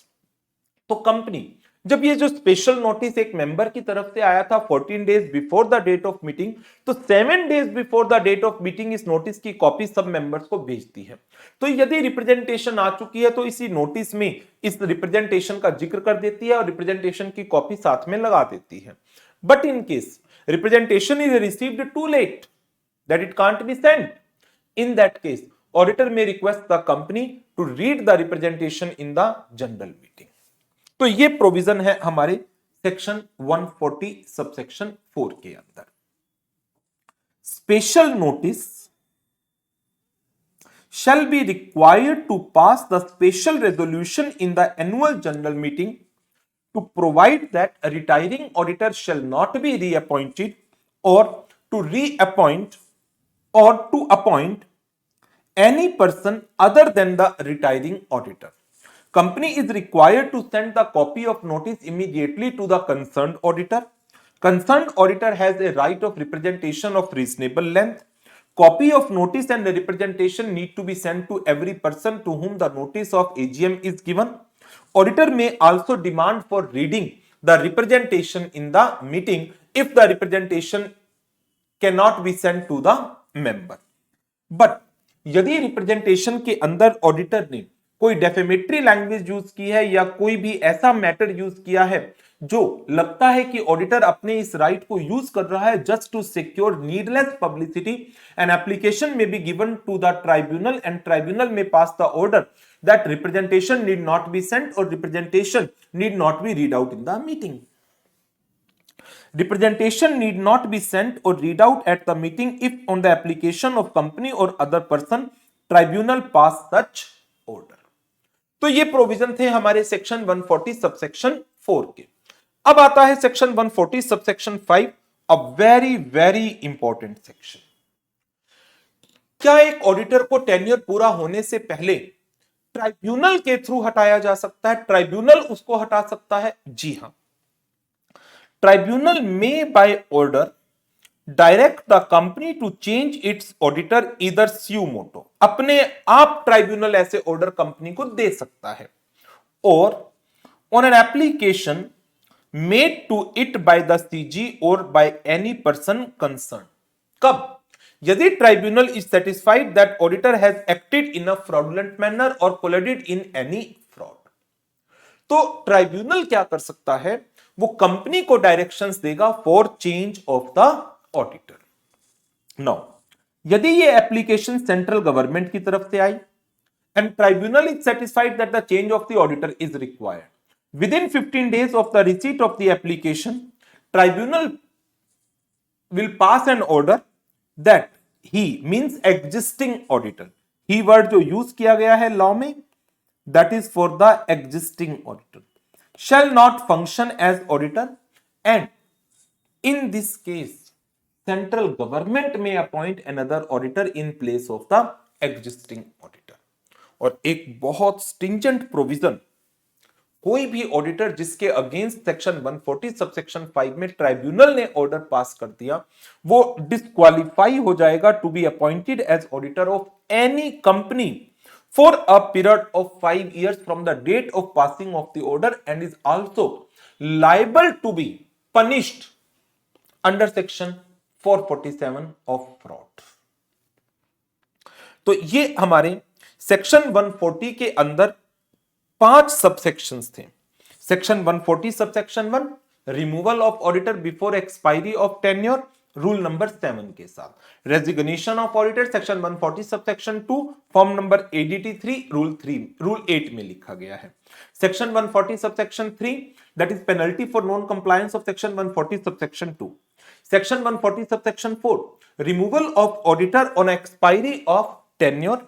A: तो कंपनी जब ये जो स्पेशल नोटिस एक मेंबर की तरफ से आया था 14 days before the date of meeting, तो 7 days before the date of meeting इस नोटिस की कॉपी सब मेंबर्स को भेजती है। तो यदि रिप्रेजेंटेशन आ चुकी है तो इसी नोटिस में इस रिप्रेजेंटेशन का जिक्र कर देती है और रिप्रेजेंटेशन की कॉपी साथ में लगा देती है। But in case representation is received too late that it can't be sent, in that case auditor may request the company to read the representation in the general meeting. तो ये प्रोविजन है हमारे सेक्शन 140 सबसेक्शन 4 के अंदर। Special notice shall be required to pass the special resolution in the annual general meeting to provide that a retiring auditor shall not be reappointed or to reappoint or to appoint any person other than the retiring auditor. Company is required to send the copy of notice immediately to the concerned auditor. Concerned auditor has a right of representation of reasonable length. Copy of notice and the representation need to be sent to every person to whom the notice of AGM is given. Auditor may also demand for reading the representation in the meeting if the representation cannot be sent to the member. But यदि रिप्रेजेंटेशन के अंदर ऑडिटर ने कोई डेफेमेटरी लैंग्वेज यूज की है या कोई भी ऐसा मैटर यूज किया है जो लगता है कि ऑडिटर अपने इस राइट को यूज कर रहा है just to secure needless publicity, an application may be given to the tribunal and tribunal may pass the order that representation need not be sent और representation need not be read out in the meeting. Representation need not be sent or read out at the meeting if on the application of company or other person tribunal pass such order। तो ये प्रोविजन थे हमारे सेक्शन 140 सबसेक्शन 4 के। अब आता है section 140 subsection 5 a very very important section. क्या एक ऑडिटर को टेन्योर पूरा होने से पहले ट्राइब्यूनल के थ्रू हटाया जा सकता है? ट्राइब्यूनल उसको हटा सकता है, जी हां। ट्राइब्यूनल में by order direct the company to change its auditor इधर स्यू मोटो, अपने आप ट्राइब्यूनल ऐसे ऑर्डर कंपनी को दे सकता है, और on an application made to it by the CG और बाय एनी पर्सन कंसर्न। कब? यदि tribunal is satisfied that auditor has acted in a fraudulent manner और कोलिडेड इन एनी फ्रॉड। तो ट्राइब्यूनल क्या कर सकता है? वो कंपनी को डायरेक्शंस देगा for change of the auditor. Now यदि ये एप्लीकेशन सेंट्रल गवर्नमेंट की तरफ से आई and tribunal is satisfied that the change of the auditor is required with in 15 days of the receipt of the application, tribunal will pass an order that he means existing auditor, he word जो यूज किया गया है लॉ में, that is for the existing auditor shall not function as auditor, and in this case central government may appoint another auditor in place of the existing auditor। और एक बहुत stringent provision, कोई भी ऑडिटर जिसके अगेंस्ट सेक्शन 140 सबसेक्शन 5 में ट्राइब्यूनल ने ऑर्डर पास कर दिया, वो डिस्क्वालीफाई हो जाएगा to be appointed as auditor of any company for a period of 5 years from the date of passing of the order and is also liable to be punished under section 447 of fraud. तो ये हमारे सेक्शन 140 के अंदर 5 सबसेक्शंस थे। Section 140 subsection 1, removal of auditor before expiry of tenure, rule number 7 के साथ। Resignation of auditor section 140 subsection 2, form number ADT 3, rule 8 में लिखा गया है। Section 140 subsection 3, that is penalty for non compliance of section 140 subsection 2। Section 140 subsection 4, removal of auditor on expiry of tenure.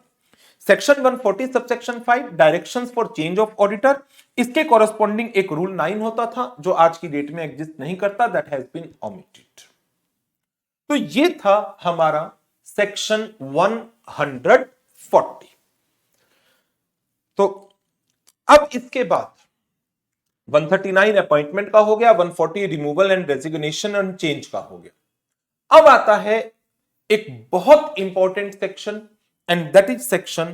A: Section 140 subsection 5, directions for change of auditor, इसके कॉरेस्पॉन्डिंग एक रूल 9 होता था जो आज की डेट में एग्जिस्ट नहीं करता, दैट हैज बीन ओमिटेड। तो ये था हमारा सेक्शन 140। तो अब इसके बाद 139 अपॉइंटमेंट का हो गया, 140 removal and resignation and change का हो गया। अब आता है एक बहुत important section, and that is section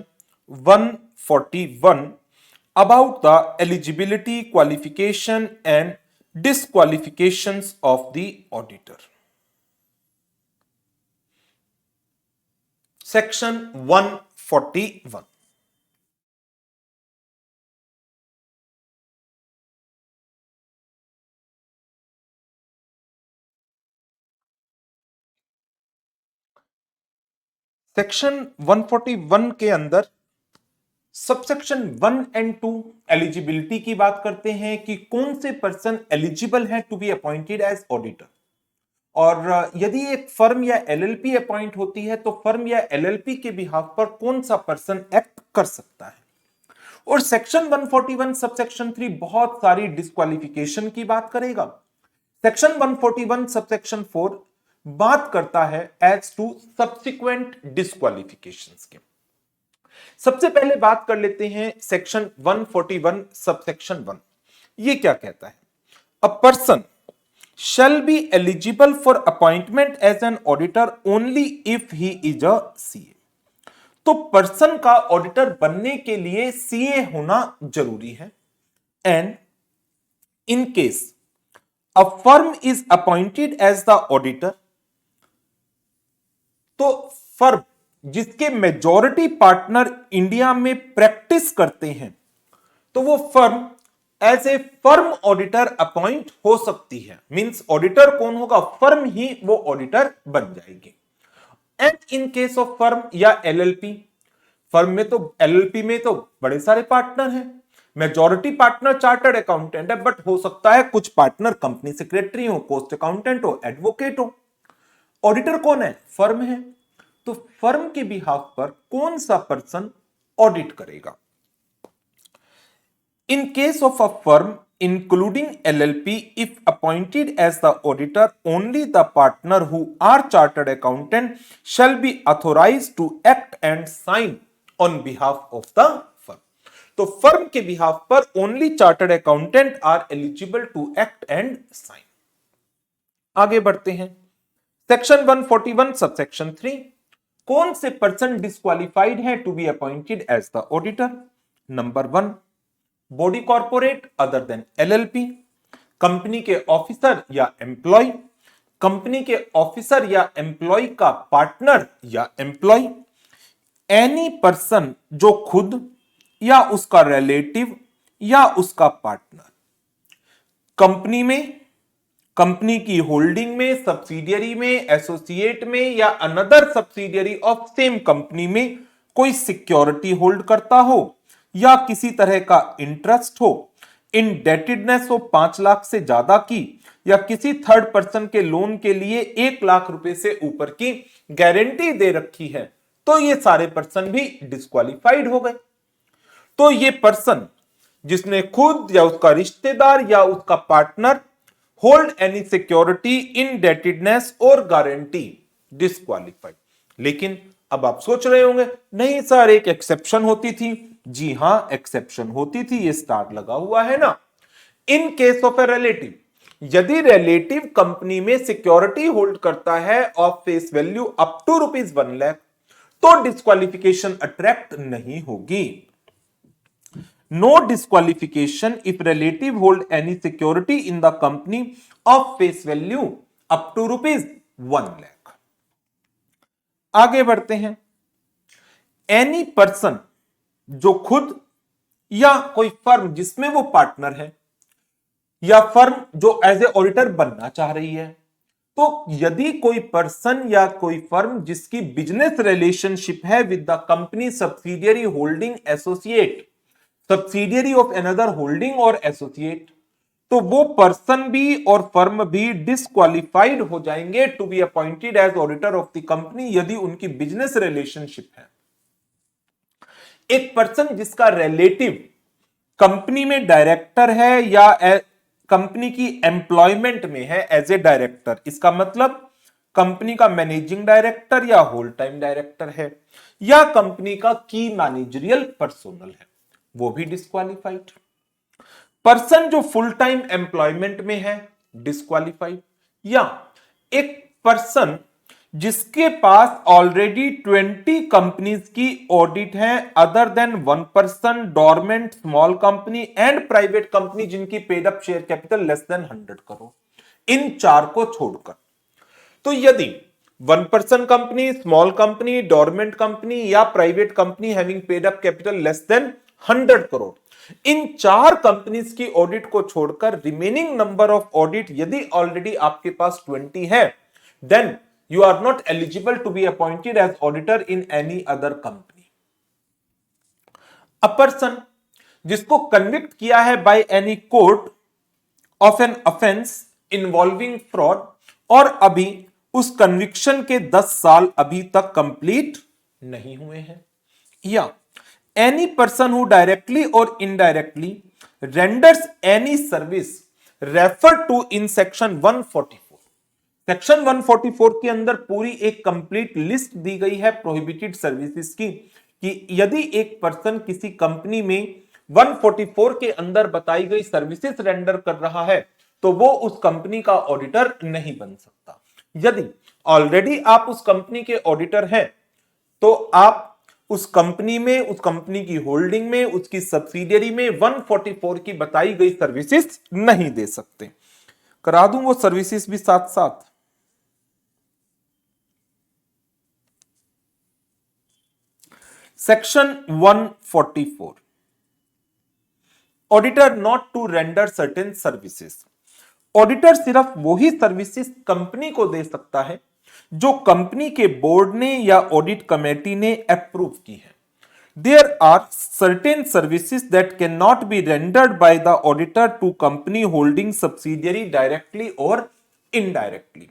A: 141 about the eligibility, qualification and disqualifications of the auditor। section 141। Section 141 के अंदर सबसेक्शन 1 एंड 2 एलिजिबिलिटी की बात करते हैं कि कौन से पर्सन एलिजिबल है to be appointed as auditor, और यदि एक फर्म या एलएलपी अपॉइंट होती है तो फर्म या एलएलपी के बिहाफ पर कौन सा पर्सन एक्ट कर सकता है। और सेक्शन 141 सबसेक्शन 3 बहुत सारी डिस्क्वालिफिकेशन की बात करेगा। सेक्शन 141 सबसेक्शन 4 बात करता है एज टू सब्सिक्वेंट डिस्क्वालिफिकेशंस के। सबसे पहले बात कर लेते हैं सेक्शन 141 सबसेक्शन 1। ये क्या कहता है? A person shall be eligible for appointment as an auditor only if he is a CA। तो पर्सन का ऑडिटर बनने के लिए सीए होना जरूरी है। And in case a firm is appointed as the auditor, तो फर्म जिसके मेजॉरिटी पार्टनर इंडिया में प्रैक्टिस करते हैं, तो वो firm as a firm auditor appoint हो सकती है। मींस ऑडिटर कौन होगा? फर्म ही वो ऑडिटर बन जाएगी। And in case of firm या एलएलपी, फर्म में तो एलएलपी में तो बड़े सारे पार्टनर हैं, मेजॉरिटी पार्टनर चार्टर्ड अकाउंटेंट है, बट हो सकता है कुछ पार्टनर कंपनी सेक्रेटरी हो, कोस्ट अकाउंटेंट हो, एडवोकेट हो। ऑडिटर कौन है? फर्म है। तो फर्म के बिहाफ पर कौन सा पर्सन ऑडिट करेगा? In case of a firm, including LLP, if appointed as the auditor, only the partner who are chartered accountant shall be authorized to act and sign on behalf of the firm. तो फर्म के बिहाफ पर only chartered accountant are eligible to act and sign. आगे बढ़ते हैं. Section 141 subsection 3. कौन से पर्सन डिस्क्वालिफाइड है to be appointed as the auditor? Number 1, body corporate other than LLP, company के ऑफिसर या एम्प्लॉय, कंपनी के ऑफिसर या एम्प्लॉय का पार्टनर या एम्प्लॉय, एनी पर्सन जो खुद या उसका रिलेटिव या उसका पार्टनर कंपनी में, कंपनी की होल्डिंग में, सब्सिडियरी में, एसोसिएट में या another subsidiary of same company में कोई सिक्योरिटी होल्ड करता हो या किसी तरह का इंटरेस्ट हो, इंडेटेडनेस हो 5 लाख से ज्यादा की, या किसी थर्ड पर्सन के लोन के लिए 1 लाख रुपए से ऊपर की गारंटी दे रखी है, तो ये सारे पर्सन भी डिस्क्वालिफाइड हो गए. तो ये पर्सन जिसने खुद या उसका रिश्तेदार या उसका partner hold any security, indebtedness और गारंटी, डिस्क्वालिफाइड. लेकिन अब आप सोच रहे होंगे नहीं सर एक एक्सेप्शन होती थी. जी हां एक्सेप्शन होती थी, ये स्टार लगा हुआ है ना. In case of a relative, यदि रिलेटिव कंपनी में सिक्योरिटी होल्ड करता है of face value up to ₹1 lakh, तो डिस्क्वालिफिकेशन अट्रैक्ट नहीं होगी. No disqualification if relative hold any security in the company of face value up to ₹1 lakh. आगे बढ़ते हैं. एनी पर्सन जो खुद या कोई फर्म जिसमें वो पार्टनर है या फर्म जो एज ए ऑडिटर बनना चाह रही है, तो यदि कोई पर्सन या कोई फर्म जिसकी बिजनेस रिलेशनशिप है with the company, subsidiary, holding, associate, subsidiary of another holding और एसोसिएट, तो वो पर्सन भी और फर्म भी डिस्क्वालिफाइड हो जाएंगे to be appointed as auditor of the company यदि उनकी बिजनेस रिलेशनशिप है. एक पर्सन जिसका रिलेटिव कंपनी में डायरेक्टर है या कंपनी की एम्प्लॉयमेंट में है एज ए डायरेक्टर, इसका मतलब कंपनी का मैनेजिंग डायरेक्टर या होल टाइम डायरेक्टर है या कंपनी का की मैनेजरियल पर्सनल है, वो भी डिस्क्वालिफाइड. पर्सन जो फुल टाइम एम्प्लॉयमेंट में है डिस्क्वालिफाइड. या एक पर्सन जिसके पास ऑलरेडी 20 कंपनीज की ऑडिट है other than 1 person, dormant, small company and private company जिनकी paid up share capital less than 100 crore, इन 4 को छोड़कर. तो यदि 1 person company, small company, dormant company या private company having paid up capital less than 100 crore, इन 4 कंपनीज की ऑडिट को छोड़कर रिमेनिंग नंबर ऑफ ऑडिट यदि ऑलरेडी आपके पास 20 है, then you are not eligible to be appointed as auditor in any other company. A person जिसको कन्विक्ट किया है by any court of an offense involving fraud और अभी उस कन्विक्शन के 10 साल अभी तक कंप्लीट नहीं हुए हैं, या any person who directly or indirectly renders any service referred to in section 144. Section 144 के अंदर पूरी एक कंप्लीट लिस्ट दी गई है प्रोहिबिटेड सर्विसेज की, कि यदि एक पर्सन किसी कंपनी में 144 के अंदर बताई गई सर्विसेज रेंडर कर रहा है तो वो उस कंपनी का ऑडिटर नहीं बन सकता. यदि ऑलरेडी आप उस कंपनी के ऑडिटर हैं तो आप उस कंपनी में, उस कंपनी की होल्डिंग में, उसकी सब्सिडियरी में 144 की बताई गई सर्विसेज नहीं दे सकते. करा दूं वो सर्विसेज भी साथ साथ. Section 144, auditor not to render certain services. Auditor सिर्फ वही सर्विसेज कंपनी को दे सकता है जो कंपनी के बोर्ड ने या ऑडिट कमेटी ने अप्रूव की है. There are certain services that can not be rendered by the auditor to company holding subsidiary directly और इनडायरेक्टली.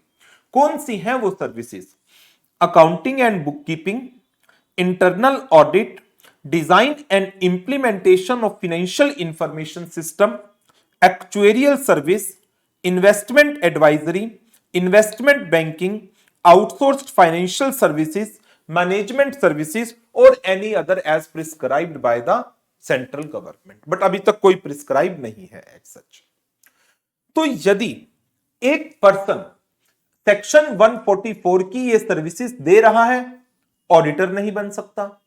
A: कौन सी हैं वो services? Accounting and book keeping, internal audit, design and implementation of financial information system, actuarial service, investment advisory, investment banking, outsourced financial services, management services or any other as prescribed by the central government. But अभी तक कोई प्रिस्क्राइब नहीं है एज सच। तो यदि एक पर्सन सेक्शन 144 की ये सर्विसेज दे रहा है, ऑडिटर नहीं बन सकता।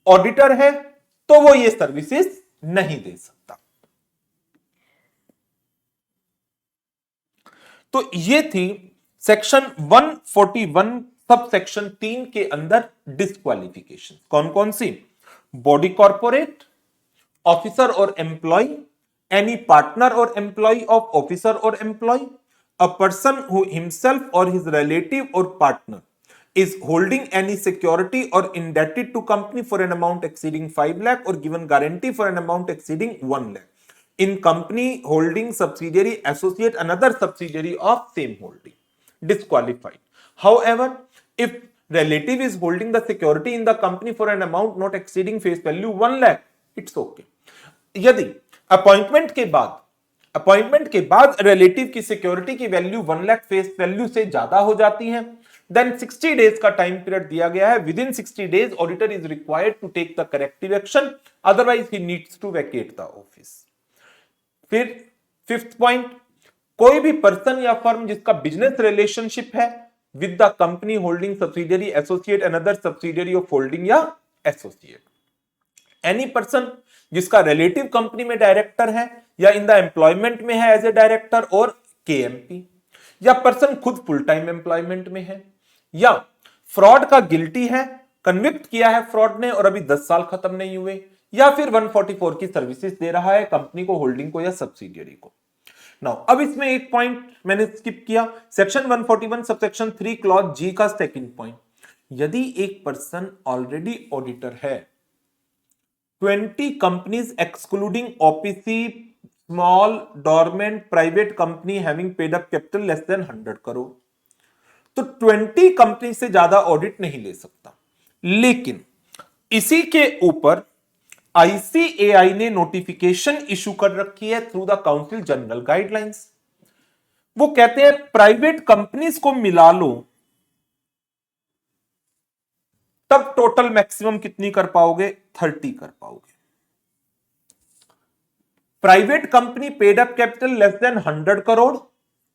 A: ऑडिटर है तो वो ये सर्विसेज नहीं दे सकता। तो ये थी सेक्शन 141 सब सेक्शन 3 के अंदर डिस्क्वालिफिकेशन। कौन कौन सी? बॉडी कॉर्पोरेट, ऑफिसर और एम्प्लॉय, एनी पार्टनर और एम्प्लॉय ऑफ ऑफिसर और employee, a person who himself और हिज रिलेटिव और partner is holding any security or indebted to company for an amount exceeding 5 lakh or given guarantee for an amount exceeding 1 lakh in company holding subsidiary associate another subsidiary of same holding, disqualified. However, if relative is holding the security in the company for an amount not exceeding face value 1 lakh, it's okay. यदि अपॉइंटमेंट के बाद रिलेटिव की सिक्योरिटी की वैल्यू 1 लाख फेस वैल्यू से ज्यादा हो जाती है, देन 60 डेज का टाइम पीरियड दिया गया है। Within 60 days auditor is required to take the corrective action, otherwise he needs to vacate the office. फिर फिफ्थ पॉइंट, कोई भी पर्सन या फर्म जिसका बिजनेस रिलेशनशिप है with the company holding subsidiary associate another subsidiary of holding या एसोसिएट। एनी पर्सन जिसका रिलेटिव कंपनी में डायरेक्टर है या इन द एम्प्लॉयमेंट में है एज ए डायरेक्टर और केएमपी, या पर्सन खुद फुल टाइम एम्प्लॉयमेंट में है, या फ्रॉड का गिल्टी है, कन्विक्ट किया है फ्रॉड ने और अभी 10 साल खत्म नहीं हुए, या फिर 144 की सर्विसेज दे रहा है कंपनी को, होल्डिंग को या सब्सिडियरी को। नाउ अब इसमें एक पॉइंट मैंने स्किप किया, सेक्शन 141 सबसेक्शन 3 क्लॉज जी का सेकंड पॉइंट। यदि एक पर्सन ऑलरेडी ऑडिटर है, 20 companies excluding OPC, small dormant private company having paid up capital less than 100 crore, तो 20 कंपनी से ज्यादा ऑडिट नहीं ले सकता। लेकिन इसी के ऊपर आईसीएआई ने नोटिफिकेशन इशू कर रखी है through the council general guidelines. वो कहते हैं प्राइवेट कंपनीज को मिला लो तब टोटल मैक्सिमम कितनी कर पाओगे? 30 कर पाओगे। Private company paid up capital less than 100 crore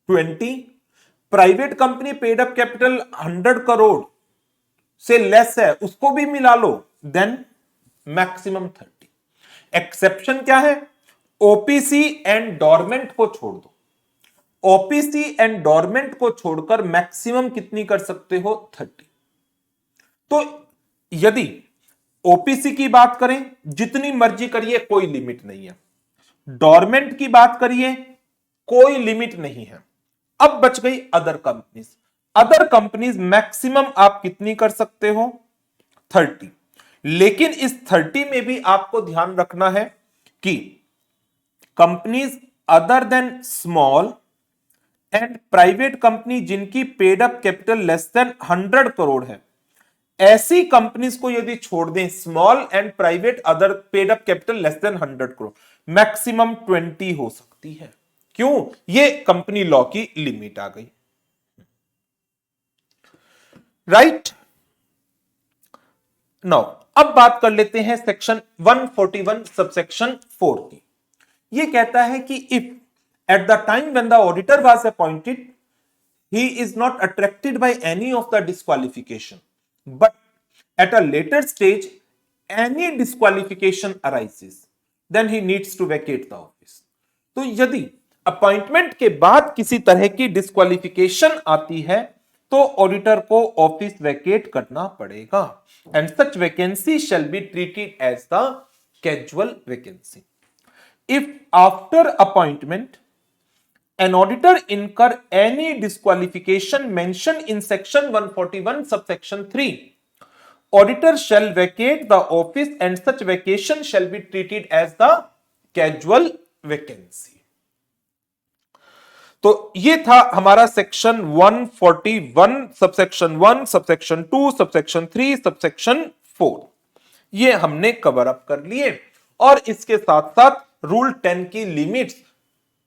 A: 20, private company paid up capital 100 crore से लेस है उसको भी मिला लो, देन मैक्सिमम 30। एक्सेप्शन क्या है? ओपीसी एंड डोरमेंट को छोड़ दो। ओपीसी एंड डोरमेंट को छोड़कर मैक्सिमम कितनी कर सकते हो? 30। तो यदि ओपीसी की बात करें जितनी मर्जी करिए, कोई लिमिट नहीं है। डोरमेंट की बात करिए, कोई लिमिट नहीं है। अब बच गई other companies. Other companies maximum आप कितनी कर सकते हो? 30। लेकिन इस 30 में भी आपको ध्यान रखना है कि companies other than small and private company जिनकी paid up capital less than 100 crore है, ऐसी कंपनीज को यदि छोड़ दें, small and private other paid up capital less than 100 crore, maximum 20 हो सकती है। क्यों? ये कंपनी लॉ की लिमिट आ गई, राइट। नाउ अब बात कर लेते हैं सेक्शन 141 सबसेक्शन 4 की। ये कहता है कि if at the time when the auditor was appointed he is not attracted by any of the disqualification, but at a later stage any disqualification arises, then he needs to vacate the office. तो यदि अपॉइंटमेंट के बाद किसी तरह की डिस्क्वालिफिकेशन आती है तो ऑडिटर को ऑफिस वैकेट करना पड़ेगा, and such vacancy shall be treated as the casual vacancy. If after appointment an auditor incur any disqualification mentioned in section 141 subsection 3, auditor shall vacate the office and such vacation shall be treated as the casual vacancy. तो ये था हमारा section 141 subsection 1, subsection 2, subsection 3, subsection 4। ये हमने कवर अप कर लिए। और इसके साथ साथ रूल 10 की limits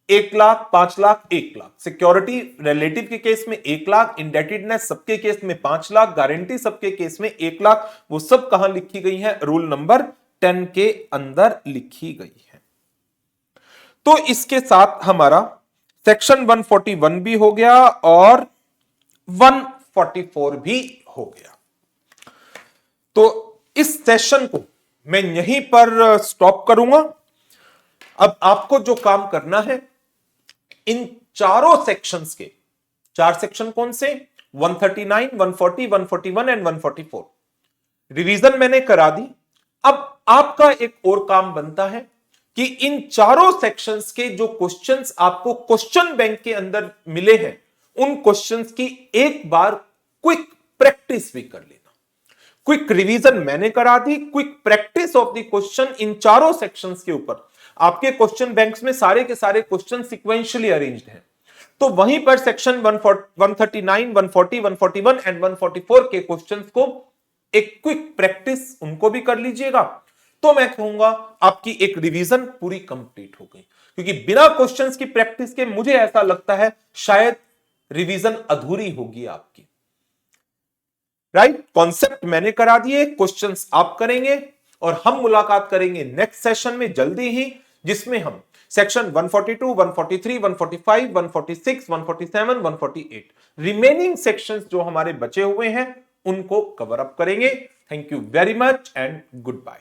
A: 1 lakh, 5 lakh, 1 lakh, security relative के केस में 1 लाख, इंडेटेडनेस सबके केस में 5 लाख, गारंटी सबके केस में 1 लाख, वो सब कहां लिखी गई है? रूल नंबर 10 के अंदर लिखी गई है। तो इसके साथ हमारा सेक्शन 141 भी हो गया और 144 भी हो गया। तो इस सेशन को मैं यहीं पर स्टॉप करूंगा। अब आपको जो काम करना है, इन चारों सेक्शंस के, 4 सेक्शन कौन से? 139, 140, 141 एंड 144 रिवीजन मैंने करा दी। अब आपका एक और काम बनता है कि इन चारों सेक्शंस के जो क्वेश्चंस आपको क्वेश्चन बैंक के अंदर मिले हैं, उन क्वेश्चंस की एक बार क्विक प्रैक्टिस भी कर लेना। क्विक रिवीजन मैंने करा दी, quick practice of the question इन चारों सेक्शंस के ऊपर। आपके क्वेश्चन बैंक्स में सारे के सारे क्वेश्चन सिक्वेंशियली अरेंज्ड हैं, तो वहीं पर सेक्शन 139, 140, 141 एंड 144 के क्वेश्चंस को एक क्विक प्रैक्टिस उनको भी कर लीजिएगा। तो मैं कहूंगा आपकी एक रिवीजन पूरी कंप्लीट हो गई, क्योंकि बिना क्वेश्चंस की प्रैक्टिस के मुझे ऐसा लगता है शायद रिवीजन अधूरी होगी आपकी। राइट? कॉन्सेप्ट मैंने करा दिए, क्वेश्चंस आप करेंगे और हम मुलाकात करेंगे नेक्स्ट सेशन में जल्दी ही, जिसमें हम सेक्शन 142, 143, 145, 146, 147, 148 रिमेनिंग सेक्शंस जो हमारे बचे हुए हैं उनको कवर अप करेंगे। Thank you very much and good bye.